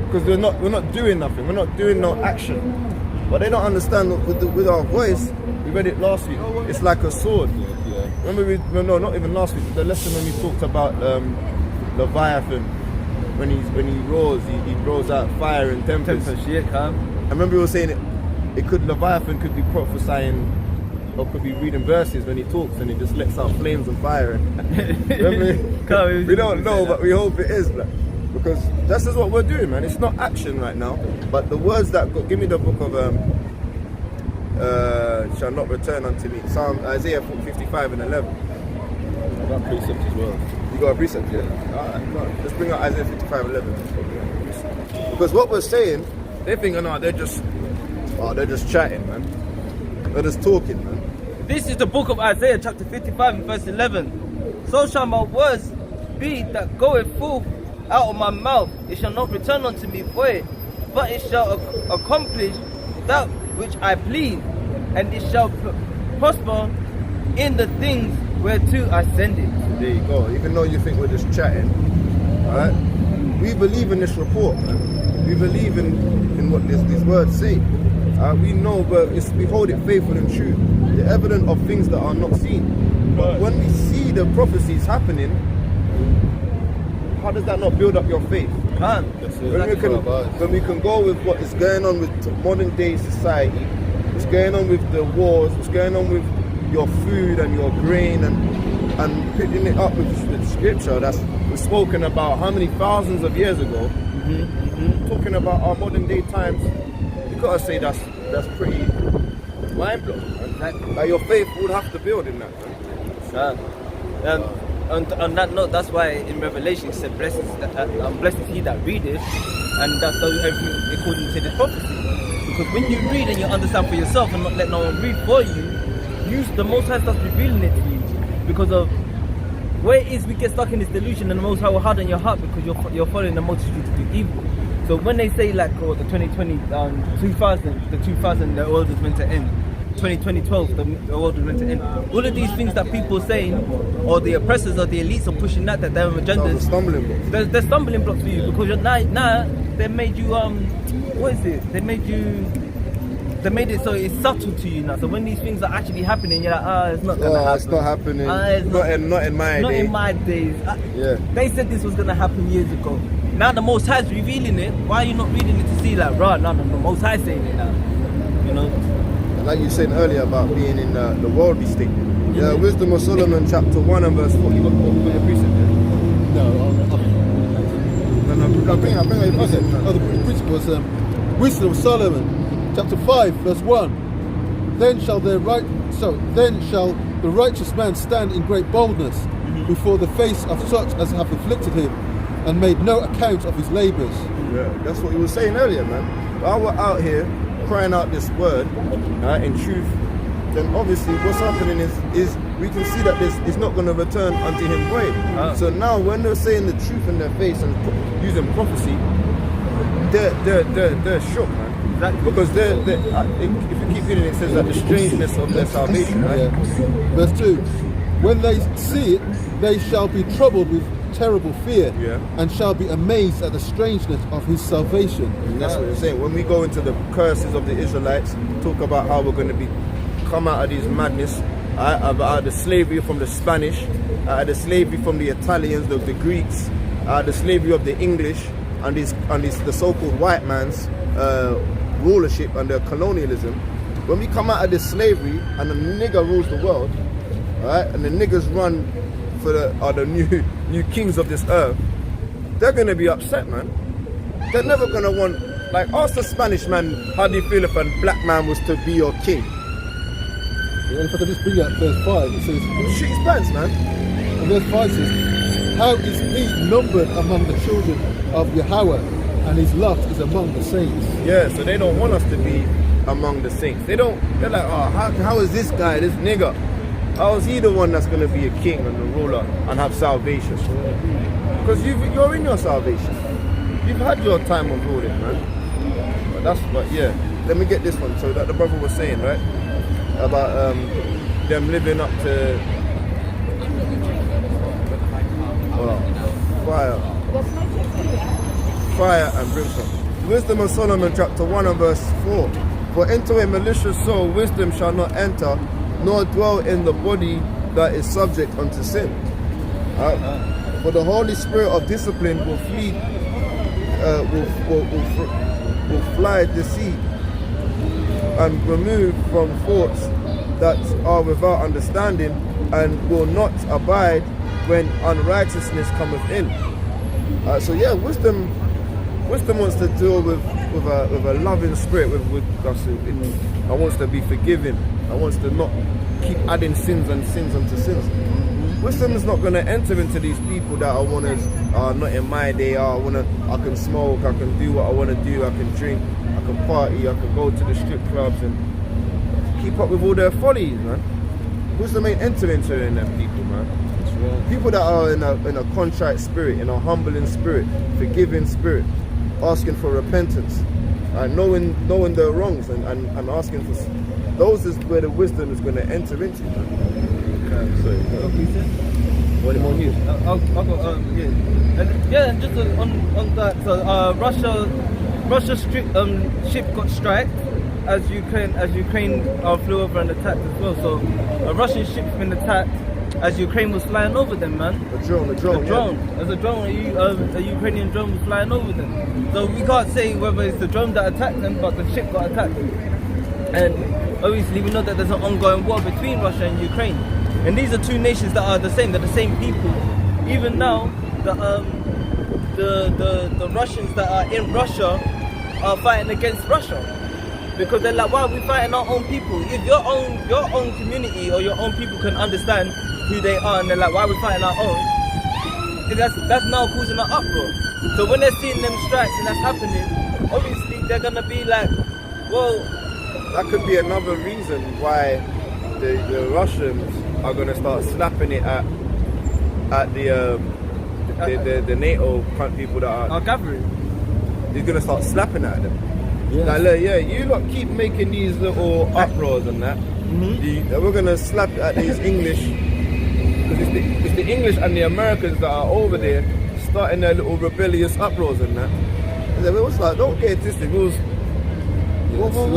because we're not doing nothing. We're not doing no action. But they don't understand with our voice. We read it last week. It's like a sword. Yeah. Remember not even last week. The lesson when we talked about Leviathan, when he roars, he roars out fire and tempest. I remember we were saying Leviathan could be prophesying or could be reading verses when he talks, and he just lets out flames and fire. Remember? We don't know, but we hope it is. Because that's just what we're doing, man. It's not action right now, but the words that give me the book of shall not return unto me. Isaiah 55 and 11. I got precepts as well. You got a precept, yeah? Alright, no. Let's bring out Isaiah 55 and 11. Because what we're saying, they're thinking, they're just chatting, man. They're just talking, man. This is the book of Isaiah chapter 55 and verse 11. So shall my words be that goeth forth out of my mouth. It shall not return unto me void, but it shall accomplish that which I please, and it shall prosper in the things whereto I send it. There you go. Even though you think we're just chatting, alright? We believe in this report, man. We believe in what these words say. We know, but we hold it faithful and true. The evidence of things that are not seen. But when we see the prophecies happening, how does that not build up your faith? When we can go with what is going on with modern day society, it's going on with the wars, what's going on with your food and your grain, and picking it up with scripture that's was spoken about how many thousands of years ago, talking about our modern day times, you gotta say that's pretty mind blowing. Exactly. Like your faith would have to build in that. And on that note, that's why in Revelation it said, blessed is he that readeth, and that's everything according to the prophecy. Because when you read and you understand for yourself and not let no one read for you, the Most High starts revealing it to you. Because of where it is, we get stuck in this delusion, and the Most High will harden your heart because you're following the multitude to do evil. So when they say like, oh, the 2020, 2000, the world was meant to end. 2012, the world was meant to end. All of these things that people are saying, or the oppressors or the elites are pushing that their agendas, That's stumbling blocks. they're stumbling blocks for you, because now they made you what is it? They made it so it's subtle to you now. So when these things are actually happening, you're like, it's not gonna happen. It's not happening. It's not in my not day. in my days. Yeah. They said this was gonna happen years ago. Now the Most High is revealing it. Why are you not reading it to see like, right? No, the Most High saying it now. You know. Like you said earlier about being in the worldly state. Yeah, Wisdom of Solomon chapter 1 and verse 4. You got your precept there? I bring a precept. Oh, the precept was Wisdom of Solomon, chapter 5, verse 1. Then shall the righteous man stand in great boldness before the face of such as have afflicted him, and made no account of his labours. Yeah, that's what he was saying earlier, man. While we're out here crying out this word in truth, then obviously what's happening is we can see that it's not going to return unto him void. So now when they're saying the truth in their face and using prophecy, they're shook, man. Exactly. Because if you keep reading, it says that the strangeness of their salvation, right? Yeah. Verse 2. When they see it, they shall be troubled with terrible fear, and shall be amazed at the strangeness of his salvation. And that's what it's saying. When we go into the curses of the Israelites, talk about how we're going to come out of these madness, out of the slavery from the Spanish, out of the slavery from the Italians, the Greeks, out of the slavery of the English, and the so-called white man's rulership under colonialism. When we come out of this slavery and the nigger rules the world, right, and the niggers run for the new kings of this earth, they're gonna be upset, man. They're never gonna want, like, ask the Spanish man, how do you feel if a black man was to be your king? And if I could just bring out verse 5, it says, Shoot his pants, man. and verse 5 says, how is he numbered among the children of Yahweh, and his lot is among the saints. Yeah, so they don't want us to be among the saints. They're like, oh, how is this guy, this nigga? How is he the one that's going to be a king and a ruler and have salvation? Because you're in your salvation. You've had your time of ruling, man. But yeah, let me get this one. So that the brother was saying, right, about them living up to fire and brimstone. Wisdom of Solomon chapter 1 and verse 4. For into a malicious soul wisdom shall not enter, nor dwell in the body that is subject unto sin. For the Holy Spirit of discipline will flee, will fly deceit and remove from thoughts that are without understanding, and will not abide when unrighteousness cometh in. So yeah, wisdom wants to deal with a loving spirit, with us. I wants to be forgiving. I wants to not keep adding sins and sins unto sins. Wisdom is not going to enter into these people that I want to, not in my day, I can smoke, I can do what I want to do, I can drink, I can party, I can go to the strip clubs and keep up with all their follies, man. Wisdom ain't entering into them people, man. People that are in a contrite spirit, in a humbling spirit, forgiving spirit, asking for repentance, knowing their wrongs and asking for, those is where the wisdom is going to enter into. What more news? I'll go. And just on that. So Russia's ship got striked as Ukraine flew over and attacked as well. So a Russian ship's been attacked as Ukraine was flying over them, man. A drone. As a Ukrainian drone was flying over them. So we can't say whether it's the drone that attacked them, but the ship got attacked. And obviously we know that there's an ongoing war between Russia and Ukraine, and these are two nations that are the same. They're the same people. Even now, the Russians that are in Russia are fighting against Russia because they're like, why are we fighting our own people? If your own community or your own people can understand who they are, and they're like, why are we fighting our own? That's now causing an uproar. So when they're seeing them strikes and that's happening, obviously they're gonna be like, well, that could be another reason why the Russians are going to start slapping it at the NATO people that are gathering. They're going to start slapping at them. Yes. Like, look, yeah, you lot keep making these little uproars and that. We're going to slap at these English, because it's the English and the Americans that are over there starting their little rebellious uproars and that. And then it was like, don't get this thing. We'll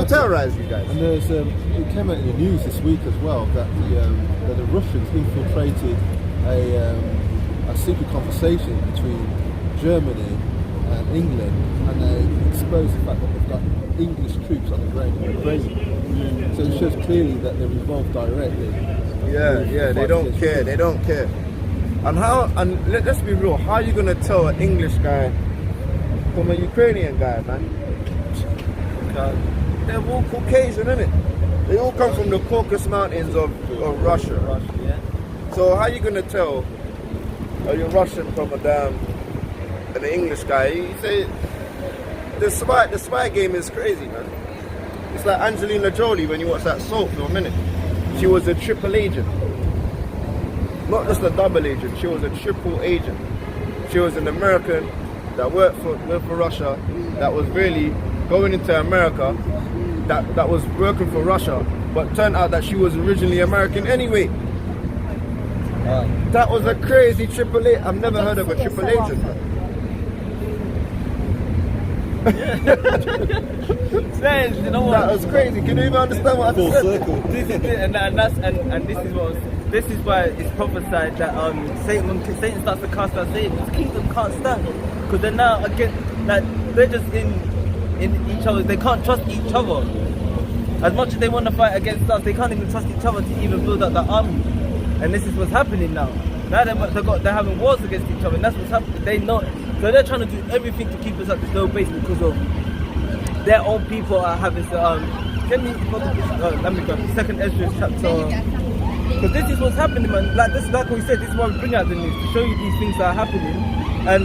terrorize you guys. And there's it came out in the news this week as well that the Russians infiltrated a secret conversation between Germany and England, and they exposed the fact that they've got English troops on the ground in Ukraine. So it shows clearly that they're involved directly. Yeah, they don't care. They don't care. And let's be real. How are you gonna tell an English guy from a Ukrainian guy, man? They're all Caucasian, innit? They all come from the Caucasus Mountains of Russia. Yeah. So how are you gonna tell you're Russian from an English guy? You say the spy game is crazy, man. It's like Angelina Jolie when you watch that soap for a minute. She was a triple agent, not just a double agent. She was a triple agent. She was an American that worked for Russia, that was really going into America, that was working for Russia, but turned out that she was originally American anyway. That was a crazy triple A. I've never heard of a triple agent. You know what? That was crazy. Can you even understand what I Full said? circle. This is it, and this is why it's prophesied that Satan starts to cast out Satan, his kingdom can't stand, because they're now against, like, they're just in each other. They can't trust each other. As much as they want to fight against us, they can't even trust each other to even build up that army. And this is what's happening now. Now they're having wars against each other, and that's what's happening. They know, so they're trying to do everything to keep us at this low base because of their own people are having to. Let me go. Second Ezra chapter. Because this is what's happening, man. Like we said, this is why we bring out the news, to show you these things that are happening. And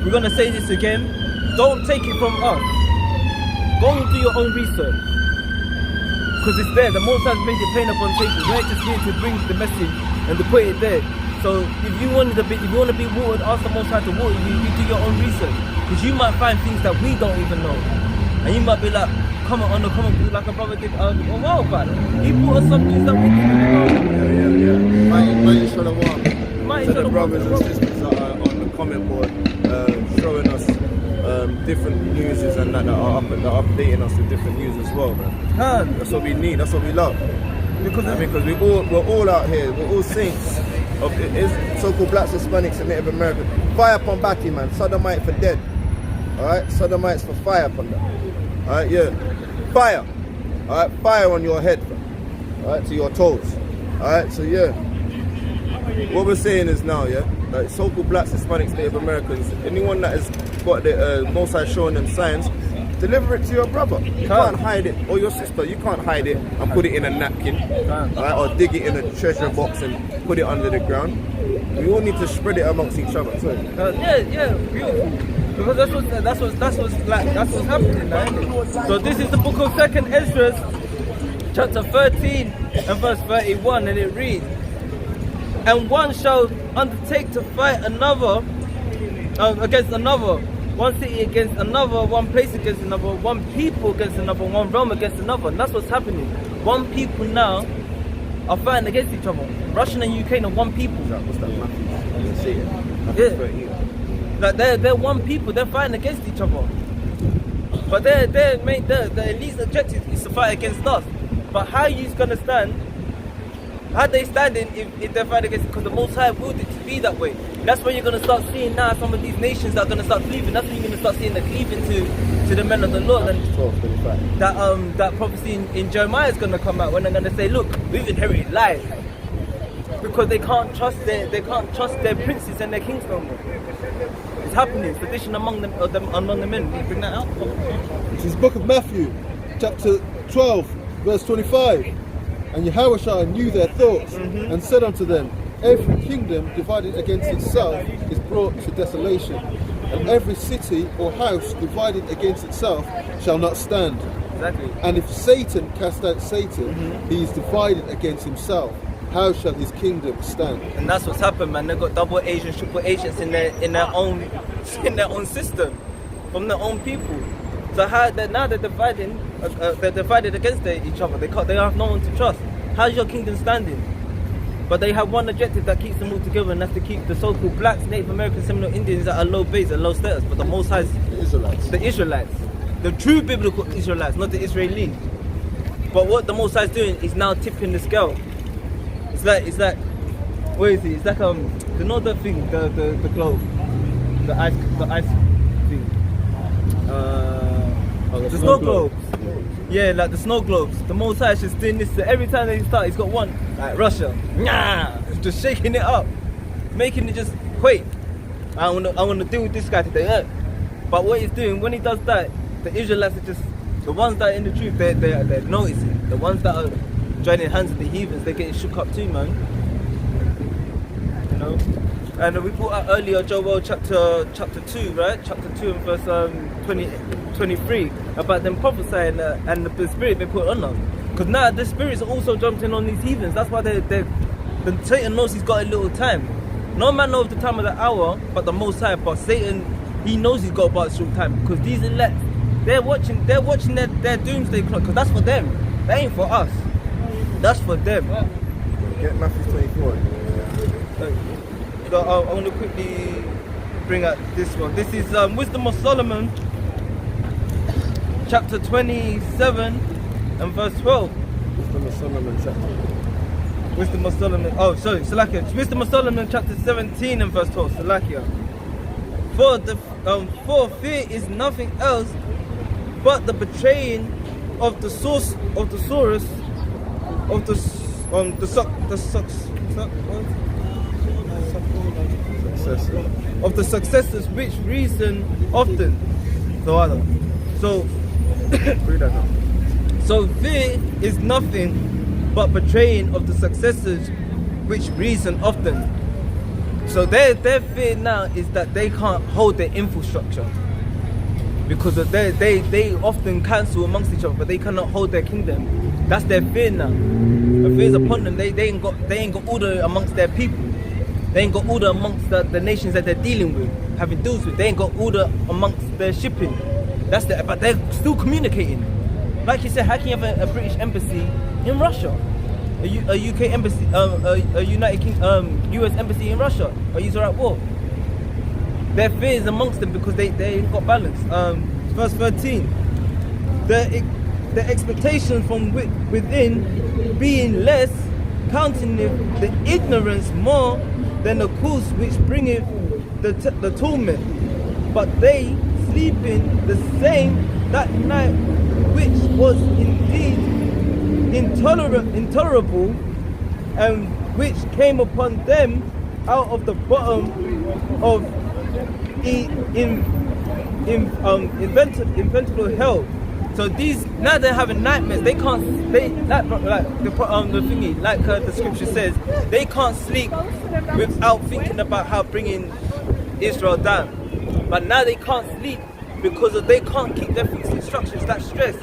we're gonna say this again. Don't take it from us. Go and do your own research. Because it's there. The Most High made it plain upon paper. We're just here to bring the message and to put it there. So if you want to be watered, ask the Most High to water you. You do your own research. Because you might find things that we don't even know. And you might be like, come on the comment, like a brother did a while back. He brought us some news that we didn't know. Yeah. Mighty Shalom. Mighty To the Shalom. brothers and sisters that are on the comment board, showing us different news and that are updating us with different news as well, man. That's what we need. That's what we love. Because we're all out here. We're all saints of so-called blacks, Hispanics, and Native Americans. Fire upon Bati, man. Sodomite for dead. All right, Sodomites for fire upon them. All right, yeah, fire. All right, fire on your head, all right, to your toes. All right, so yeah, what we're saying is now, yeah, like so-called blacks, Hispanics, Native Americans, anyone that has got the Most High showing them signs, deliver it to your brother. You can't hide it, or your sister. You can't hide it and put it in a napkin, all right, or dig it in a treasure box and put it under the ground. We all need to spread it amongst each other. So. Yeah, beautiful. Because that's what's happening now. So this is the book of 2nd Ezra, chapter 13 and verse 31, and it reads, and one shall undertake to fight another against another, one city against another, one place against another, one people against another, one realm against another. And that's what's happening. One people now are fighting against each other. Russia and Ukraine are one people. What's that, Matthew? I didn't see it. Yeah. Like they're one people, they're fighting against each other. But their elite objective is to fight against us. But how are you gonna stand? How are they standing if they're fighting against? Because the Most High willed it to be that way. That's where you're going to start seeing now some of these nations that are going to start cleaving. That's when you're going to start seeing the cleaving to the men of the Lord. And that prophecy in Jeremiah is going to come out when they're going to say, look, we've inherited lies. Because they can't trust their princes and their kings no more. It's happening. Sedition among the men. Can you bring that out? This is the book of Matthew, chapter 12, verse 25. And Yahushua knew their thoughts and said unto them, every kingdom divided against itself is brought to desolation, and every city or house divided against itself shall not stand. Exactly. And if Satan cast out Satan, he is divided against himself. How shall his kingdom stand? And that's what's happened, man. They've got double agents, triple agents in their own system, from their own people. So now they're dividing, they're divided against each other. They have no one to trust. How's your kingdom standing? But they have one objective that keeps them all together, and that's to keep the so-called blacks, Native Americans, Seminole Indians at a low base, a low status. But the Most High, the Israelites, the true biblical Israelites, not the Israelis. But what the Most High is doing is now tipping the scale. It's like, where is it? It's like the northern thing, the globe, the ice thing. The snow globes. Yeah, like the snow globes. The Most High is just doing this. So every time they start, he's got one. Like Russia, just shaking it up, making it just quake. I want to deal with this guy today. But what he's doing when he does that, the Israelites are just the ones that are in the truth. They're noticing. The ones that are joining hands with the heathens, they're getting shook up too, man. You know. And we brought out earlier Joel chapter 2, right? Chapter 2 and verse 23 about them prophesying and the spirit they put on them. Because now the spirits are also jumping on these heathens. That's why the Satan knows he's got a little time. No man knows the time of the hour, but the Most High. But Satan, he knows he's got about a short time. Because these elects, they're watching their doomsday clock. Because that's for them. That ain't for us. That's for them. Get Matthew 24. So I want to quickly bring out this one. This is Wisdom of Solomon, chapter 27 and verse 12. Wisdom of Solomon chapter. Wisdom of Solomon. Oh, sorry, Salakia. Wisdom of Solomon, chapter 17 and verse 12. Salakia. For fear is nothing else but the betraying of the source of the source of the successors, which reason often. So fear is nothing but betraying of the successors, which reason often. So their fear now is that they can't hold their infrastructure, because they often cancel amongst each other, but they cannot hold their kingdom. That's their fear now. The fear is upon them. They ain't got order amongst their people. They ain't got order amongst the nations that they're dealing with, having deals with. They ain't got order amongst their shipping. But they're still communicating. Like you said, how can you have a British embassy in Russia? A UK embassy, a US embassy in Russia? Are you at war? Their fear is amongst them because they ain't got balance. Verse 13. The expectation from within being less, counting the ignorance more than the cause which bringeth the torment. But they sleeping the same that night, which was indeed intolerable, and which came upon them out of the bottom of inventable hell. So these now they're having nightmares. They can't. The scripture says, they can't sleep without thinking about how bringing Israel down. But now they can't sleep because they can't keep their fixed instructions. That stress,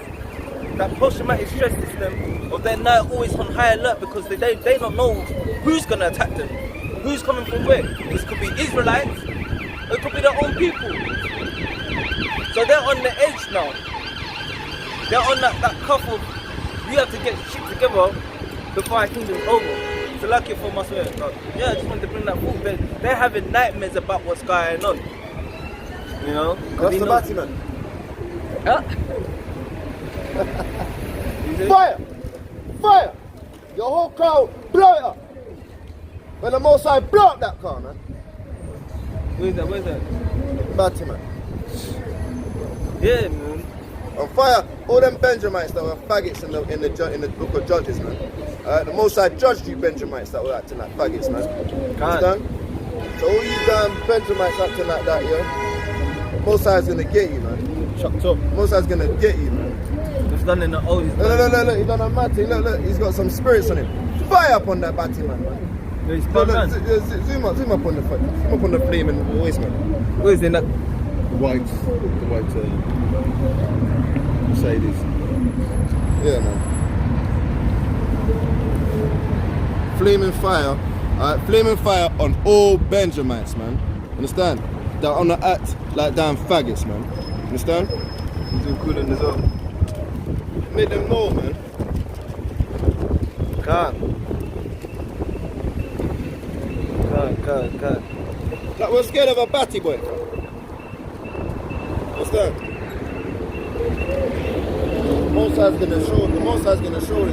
that post-traumatic stress system, of they're now always on high alert because they don't know who's gonna attack them, who's coming from where. This could be Israelites, or it could be their own people. So they're on the edge now. They're on that cuff of, we have to get shit together before our kingdom's over. So lucky for my swear. Yeah, I just wanted to bring that forward. They're having nightmares about what's going on. You know? That's the Batman. Huh? Fire! Fire! Your whole crowd, blow it up! When the Most High blow up that car, man. Where's that? Batty man. Yeah, man. On fire. All them Benjamites that were faggots in the book of Judges, man. The Most High judged you Benjamites that were acting like faggots, man. Understand? So all you damn Benjamites acting like that, yeah. Most High's gonna get you, man. Chucked up. Most High's gonna get you, man. It's done in the old. Look, he's done a mad thing. Look, he's got some spirits on him. Fire up on that batty man, man. He's Look, man. zoom up on the flaming voice, man. Where is it? The white Mercedes. Yeah, man. Flaming fire on all Benjamites, man. Understand? That on the act like damn faggots, man. Understand? He's doing cool as well. Make them know, man. Can't. Like we're scared of a batty boy. Understand? The Most High's gonna show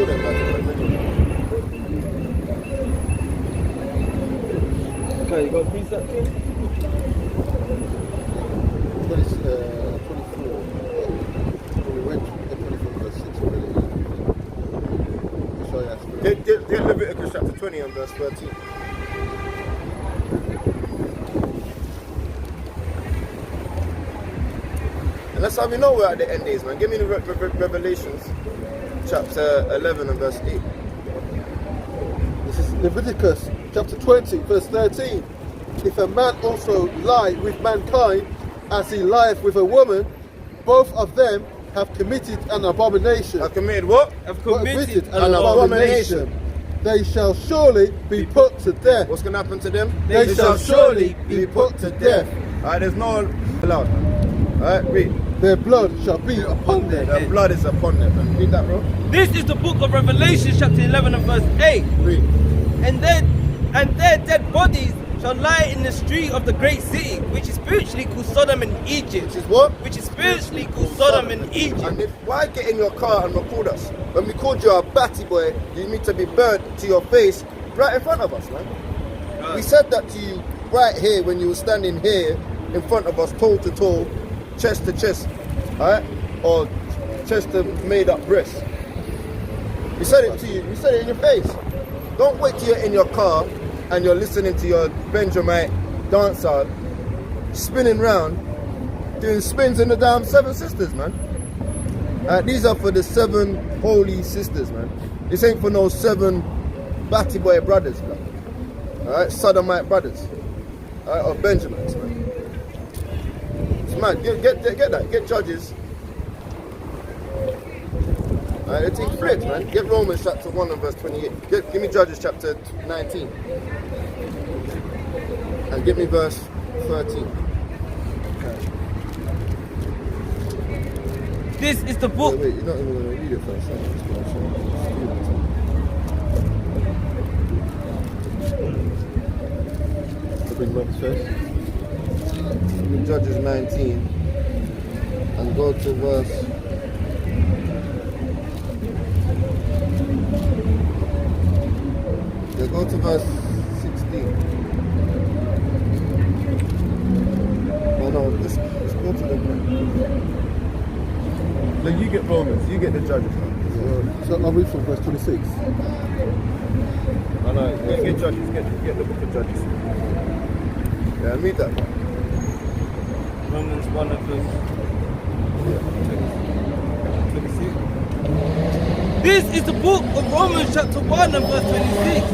them batty boys anyway. Okay, you got preset? 24. We went to 24 verse 6 already. Show you Get Leviticus chapter 20 and verse 13. And that's how we know we're at the end days, man. Give me the Revelations chapter 11 and verse 8. This is Leviticus chapter 20, verse 13. If a man also lie with mankind as he lieth with a woman, both of them have committed an abomination. I've committed what? I've Committed committed an abomination. They shall surely be put to death. What's going to happen to them? They shall surely be put to death. Alright, there's no allowed. Alright, read. Their blood shall be upon them. Their blood is upon them. Man. Read that, bro. This is the book of Revelation, chapter 11 and verse 8. Read. And their dead bodies shall lie in the street of the great city, which is spiritually called Sodom and Egypt. Which is what? Which is spiritually called Sodom and Egypt. And why get in your car and record us? When we called you a batty boy, you need to be burnt to your face right in front of us, man. We said that to you right here when you were standing here in front of us, toe to toe, chest to chest, alright? Or chest to made up breast. We said it to you, we said it in your face. Don't wait till you're in your car and you're listening to your Benjamite dancer spinning round, doing spins in the damn seven sisters, man. These are for the 7 holy sisters, man. This ain't for no 7 batty boy brothers, man. Alright, sodomite brothers. Alright, or Benjamites, man. It's mad. Get that. Get Judges. Alright, the thing flips, man. Get Romans chapter 1 and verse 28. Give me Judges chapter 19. And give me verse 13. This is the book. Wait, you're not even going to read it first. I'm just going to show you. Bring Romans first. In Judges 19 and go to verse go to verse 16. No, let's go to the no, you get Romans, you get the Judges, man. So I'll read from verse 26. No, get Judges, get the book of Judges. Yeah, read that. Romans 1 and verse 26. This is the book of Romans chapter 1 and verse 26.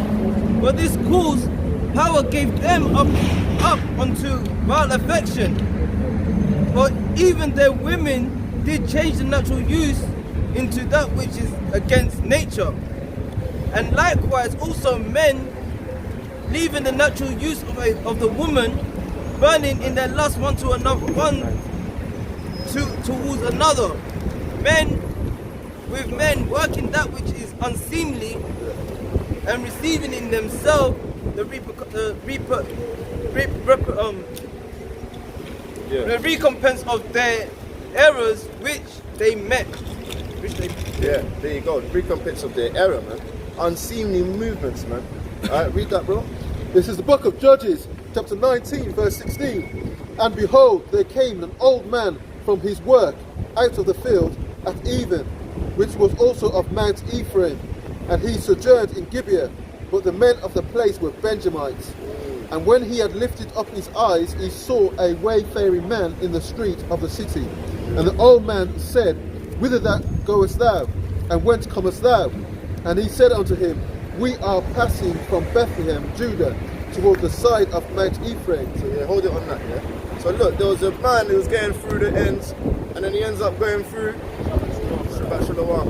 For this cause, power gave them up unto vile affection. For even their women did change the natural use into that which is against nature. And likewise also men, leaving the natural use of the woman, burning in their lust one to another, towards another. Men with men working that which is unseemly, and receiving in themselves the recompense of their errors which they met. Yeah, there you go. The recompense of their error, man. Unseemly movements, man. Alright, read that, bro. This is the book of Judges, chapter 19, verse 16. And behold, there came an old man from his work out of the field at even, which was also of Mount Ephraim, and he sojourned in Gibeah, but the men of the place were Benjamites. And when he had lifted up his eyes, he saw a wayfaring man in the street of the city. And the old man said, Whither goest thou? And whence comest thou? And he said unto him, We are passing from Bethlehem, Judah, toward the side of Mount Ephraim. So yeah, hold it on that, yeah? So look, there was a man who was going through the ends, and then he ends up going through Shabbat Shalom.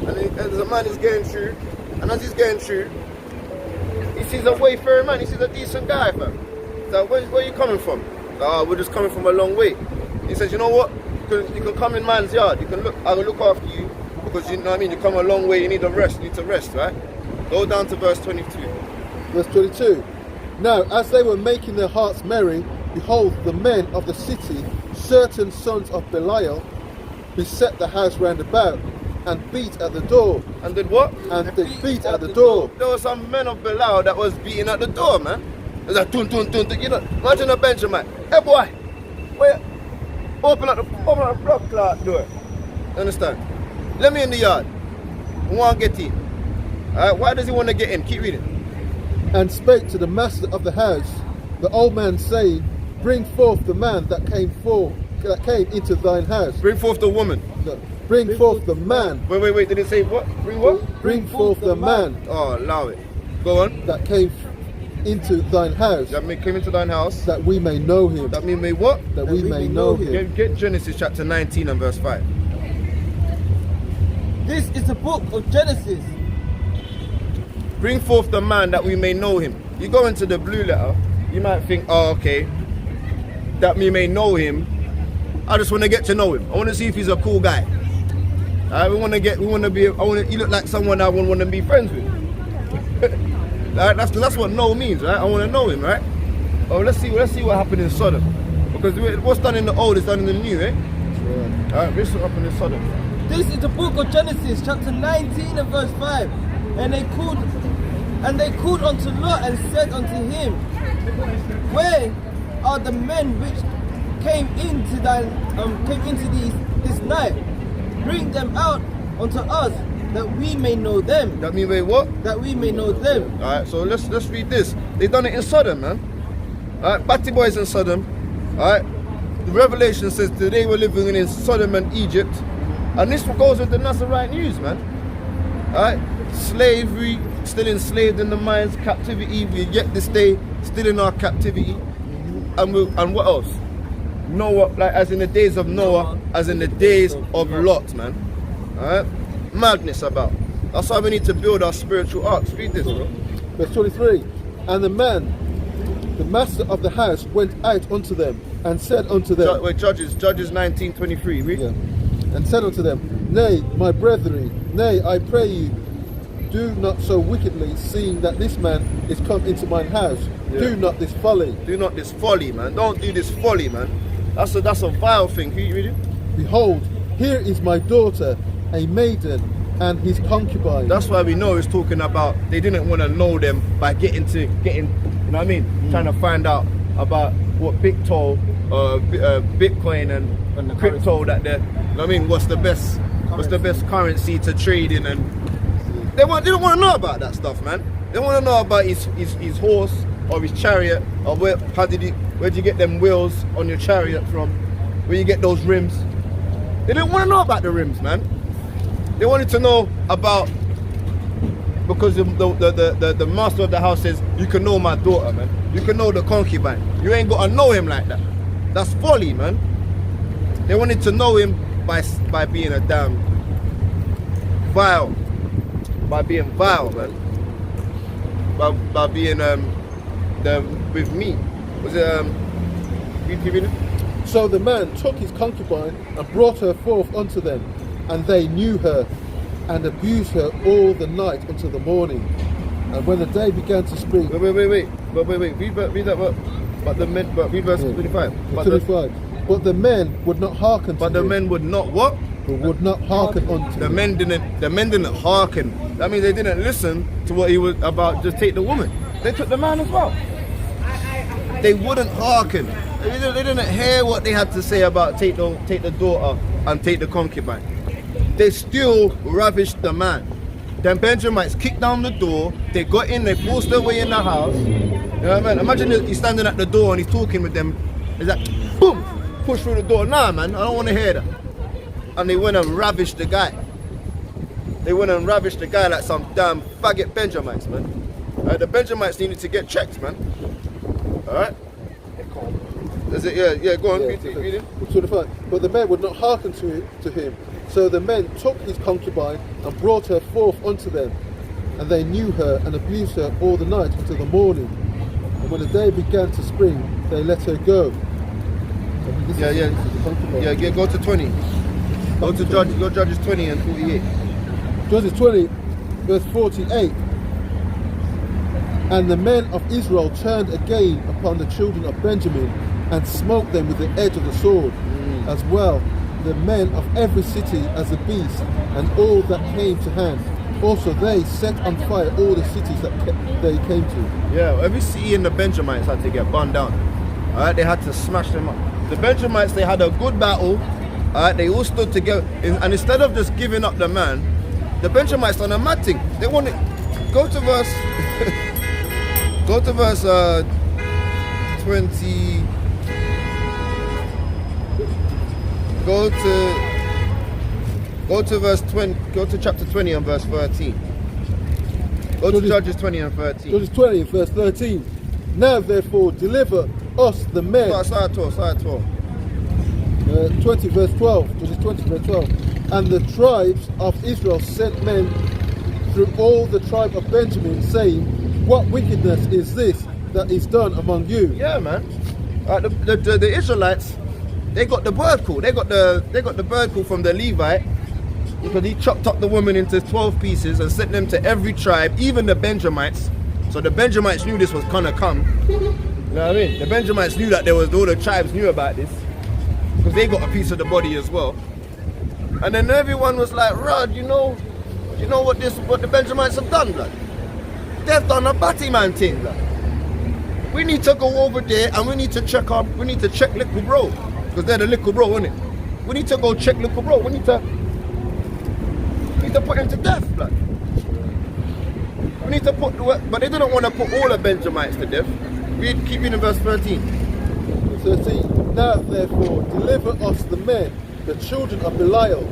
And there's a man who's going through, and as he's going through, he sees a wayfaring man, he sees a decent guy, fam. So where are you coming from? Oh, we're just coming from a long way. He says, you know what? You can come in man's yard, you can look, I will look after you, because you know what I mean, you come a long way, you need to rest, right? Go down to verse 22. Verse 22. Now, as they were making their hearts merry, behold, the men of the city, certain sons of Belial, beset the house round about, and beat at the door. And did what? And they beat at the door. There were some men of Belial that was beating at the door, man. It was like, tun, tun, tun, tun. You know, imagine a Benjamin. Hey, boy, wait, open up the block clock door. Understand? Let me in the yard. I want to get in. Why does he want to get in? Keep reading. And spake to the master of the house, the old man, saying, Bring forth the man that came into thine house. Bring forth the woman. No, bring forth the man. Wait. Did it say what? Bring what? Bring forth the man. Oh, allow it. Go on. That came into thine house. That came into thine house. That we may know him. That may what? That we may know him. Get Genesis chapter 19 and verse 5. This is the book of Genesis. Bring forth the man that we may know him. You go into the blue letter, you might think, oh, okay, that we may know him. I just want to get to know him. I want to see if he's a cool guy. You look like someone I would want to be friends with. That's what know means, right? I want to know him, right? Oh, let's see what happened in Sodom. Because what's done in the old is done in the new, eh? Sure. Alright, this is what happened in Sodom. This is the book of Genesis, chapter 19 and verse 5. And they called unto Lot and said unto him, Where are the men which came into this night? Bring them out unto us, that we may know them. That mean wait, what? That we may know them. Alright, so let's read this. They done it in Sodom, man. Alright, Batty boys in Sodom. Alright, the Revelation says that they were living in Sodom and Egypt. And this goes with the Nazarite news, man. Alright, slavery, still enslaved in the minds, captivity, we yet this day still in our captivity. And what else? Noah, like as in the days of Noah, as in the days of Lot, man. Alright? Madness about. That's why we need to build our spiritual arcs. Read this, bro. Verse 23. And the man, the master of the house, went out unto them and said unto them. Judges 19:23. Read. Yeah. And said unto them, Nay, my brethren, nay, I pray you, do not so wickedly, seeing that this man is come into mine house. Yeah. Do not this folly. Do not this folly, man. Don't do this folly, man. That's a vile thing. Can you read it? Behold, here is my daughter, a maiden, and his concubine. That's why we know it's talking about they didn't want to know them by getting, you know what I mean? Trying to find out about what Bitcoin and crypto that they're, you know what I mean? What's the best currency to trade in, and they don't want to know about that stuff, man. They want to know about his horse or his chariot, or where'd you get them wheels on your chariot from? Where you get those rims? They didn't want to know about the rims, man. They wanted to know about, because the master of the house says, you can know my daughter, man. You can know the concubine. You ain't got to know him like that. That's folly, man. They wanted to know him by being a damn vile. By being vile, man. By being with me. Was it So the man took his concubine and brought her forth unto them, and they knew her, and abused her all the night until the morning. And when the day began to spring. Wait. Read that. But the men. But read verse 25. But the men would not hearken. But the men would not what? But would not hearken unto. The men didn't hearken. That means they didn't listen to what he was about. Just take the woman. They took the man as well. they wouldn't hearken. They didn't hear what they had to say about take the daughter and take the concubine. They still ravished the man. Then Benjamites kicked down the door, they got in, they forced their way in the house. You know what I mean? Imagine he's standing at the door and he's talking with them. He's like, boom, push through the door. Nah, man, I don't want to hear that. And they went and ravished the guy. They went and ravished the guy like some damn faggot Benjamites, man. The Benjamites needed to get checked, man. Alright? Is it? Yeah, go on, read it. 25. But the men would not hearken to him. So the men took his concubine and brought her forth unto them. And they knew her and abused her all the night until the morning. And when the day began to spring, they let her go. Yeah, go to 20. Go to Judges 20 and 48. Judges 20, verse 48. And the men of Israel turned again upon the children of Benjamin and smote them with the edge of the sword, as well the men of every city as a beast, and all that came to hand. Also they set on fire all the cities that they came to. Yeah, every city in the Benjamites had to get burned down. Alright, they had to smash them up. The Benjamites, they had a good battle. Alright, they all stood together, and instead of just giving up the man, the Benjamites done a mad thing. They wanted, go to verse 20. Go to verse 20. Go to chapter 20 and verse 13. Go to Judges 20 and 13. Judges 20 and verse 13. Now therefore deliver us the men. Start 12. 20 verse 12. Judges 20 verse 12. And the tribes of Israel sent men through all the tribe of Benjamin, saying, what wickedness is this that is done among you? Yeah, man. The Israelites, they got the bird call. They got the bird call from the Levite, because he chopped up the woman into 12 pieces and sent them to every tribe, even the Benjamites. So the Benjamites knew this was gonna come. You know what I mean? The Benjamites knew that there was, all the tribes knew about this, because they got a piece of the body as well. And then everyone was like, Rod, you know what the Benjamites have done, blood? They've done a batty man thing, blood. We need to go over there and we need to check little bro, because they're the little bro, isn't it? We need to go check little bro. We need to put him to death, blood. We need to but they didn't want to put all the Benjamites to death. Keep reading verse 13. 13. Now therefore deliver us the men, the children of Belial.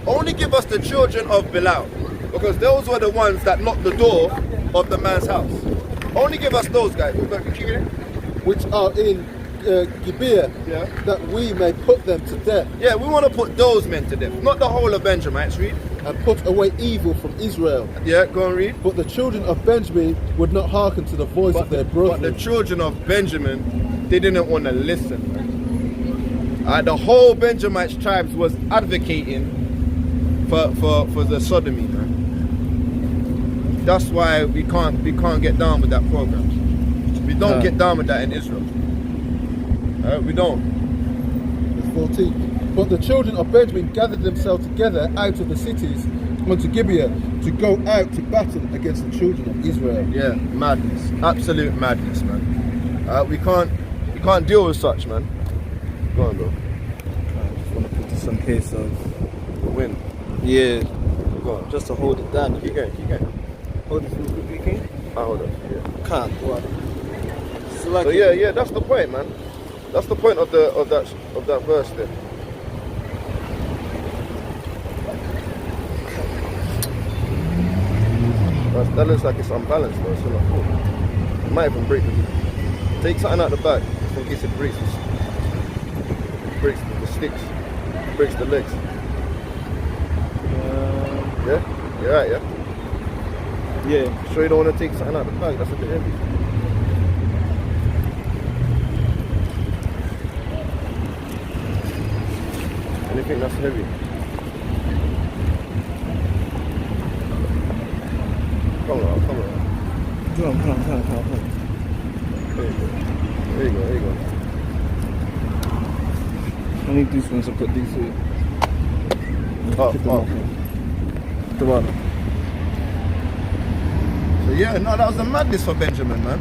Only give us the children of Belial, because those were the ones that knocked the door of the man's house. Only give us those guys. Which are in Gibeah, that we may put them to death. Yeah, we want to put those men to death, not the whole of Benjamites. Read. And put away evil from Israel. Yeah, go and read. But the children of Benjamin would not hearken to the voice of their brethren. But the children of Benjamin, they didn't want to listen. The whole Benjamite tribes was advocating for the sodomy, man. That's why we can't get down with that program. We don't get down with that in Israel. We don't. Verse 14. But the children of Benjamin gathered themselves together out of the cities unto Gibeah to go out to battle against the children of Israel. Yeah, madness, absolute madness, man. We can't deal with such, man. Go on, bro. I just want to put this in case of Win. Yeah, Go on. just to hold it down. Keep going. Hold this real quickly, King. Hold on. Yeah. Can't. What? So like So yeah, that's the point, man. That's the point of that verse there. That looks like it's unbalanced though, so like, it might even break the... Take something out the bag, just in case it breaks the sticks, breaks the legs. Yeah? You're right, yeah? yeah. Sure you don't want to take something out the bag, that's a bit heavy. Anything that's heavy. Come on. Come on. There you go. I need these ones to put these here. Oh. Come on. So yeah, no, that was a madness for Benjamin, man.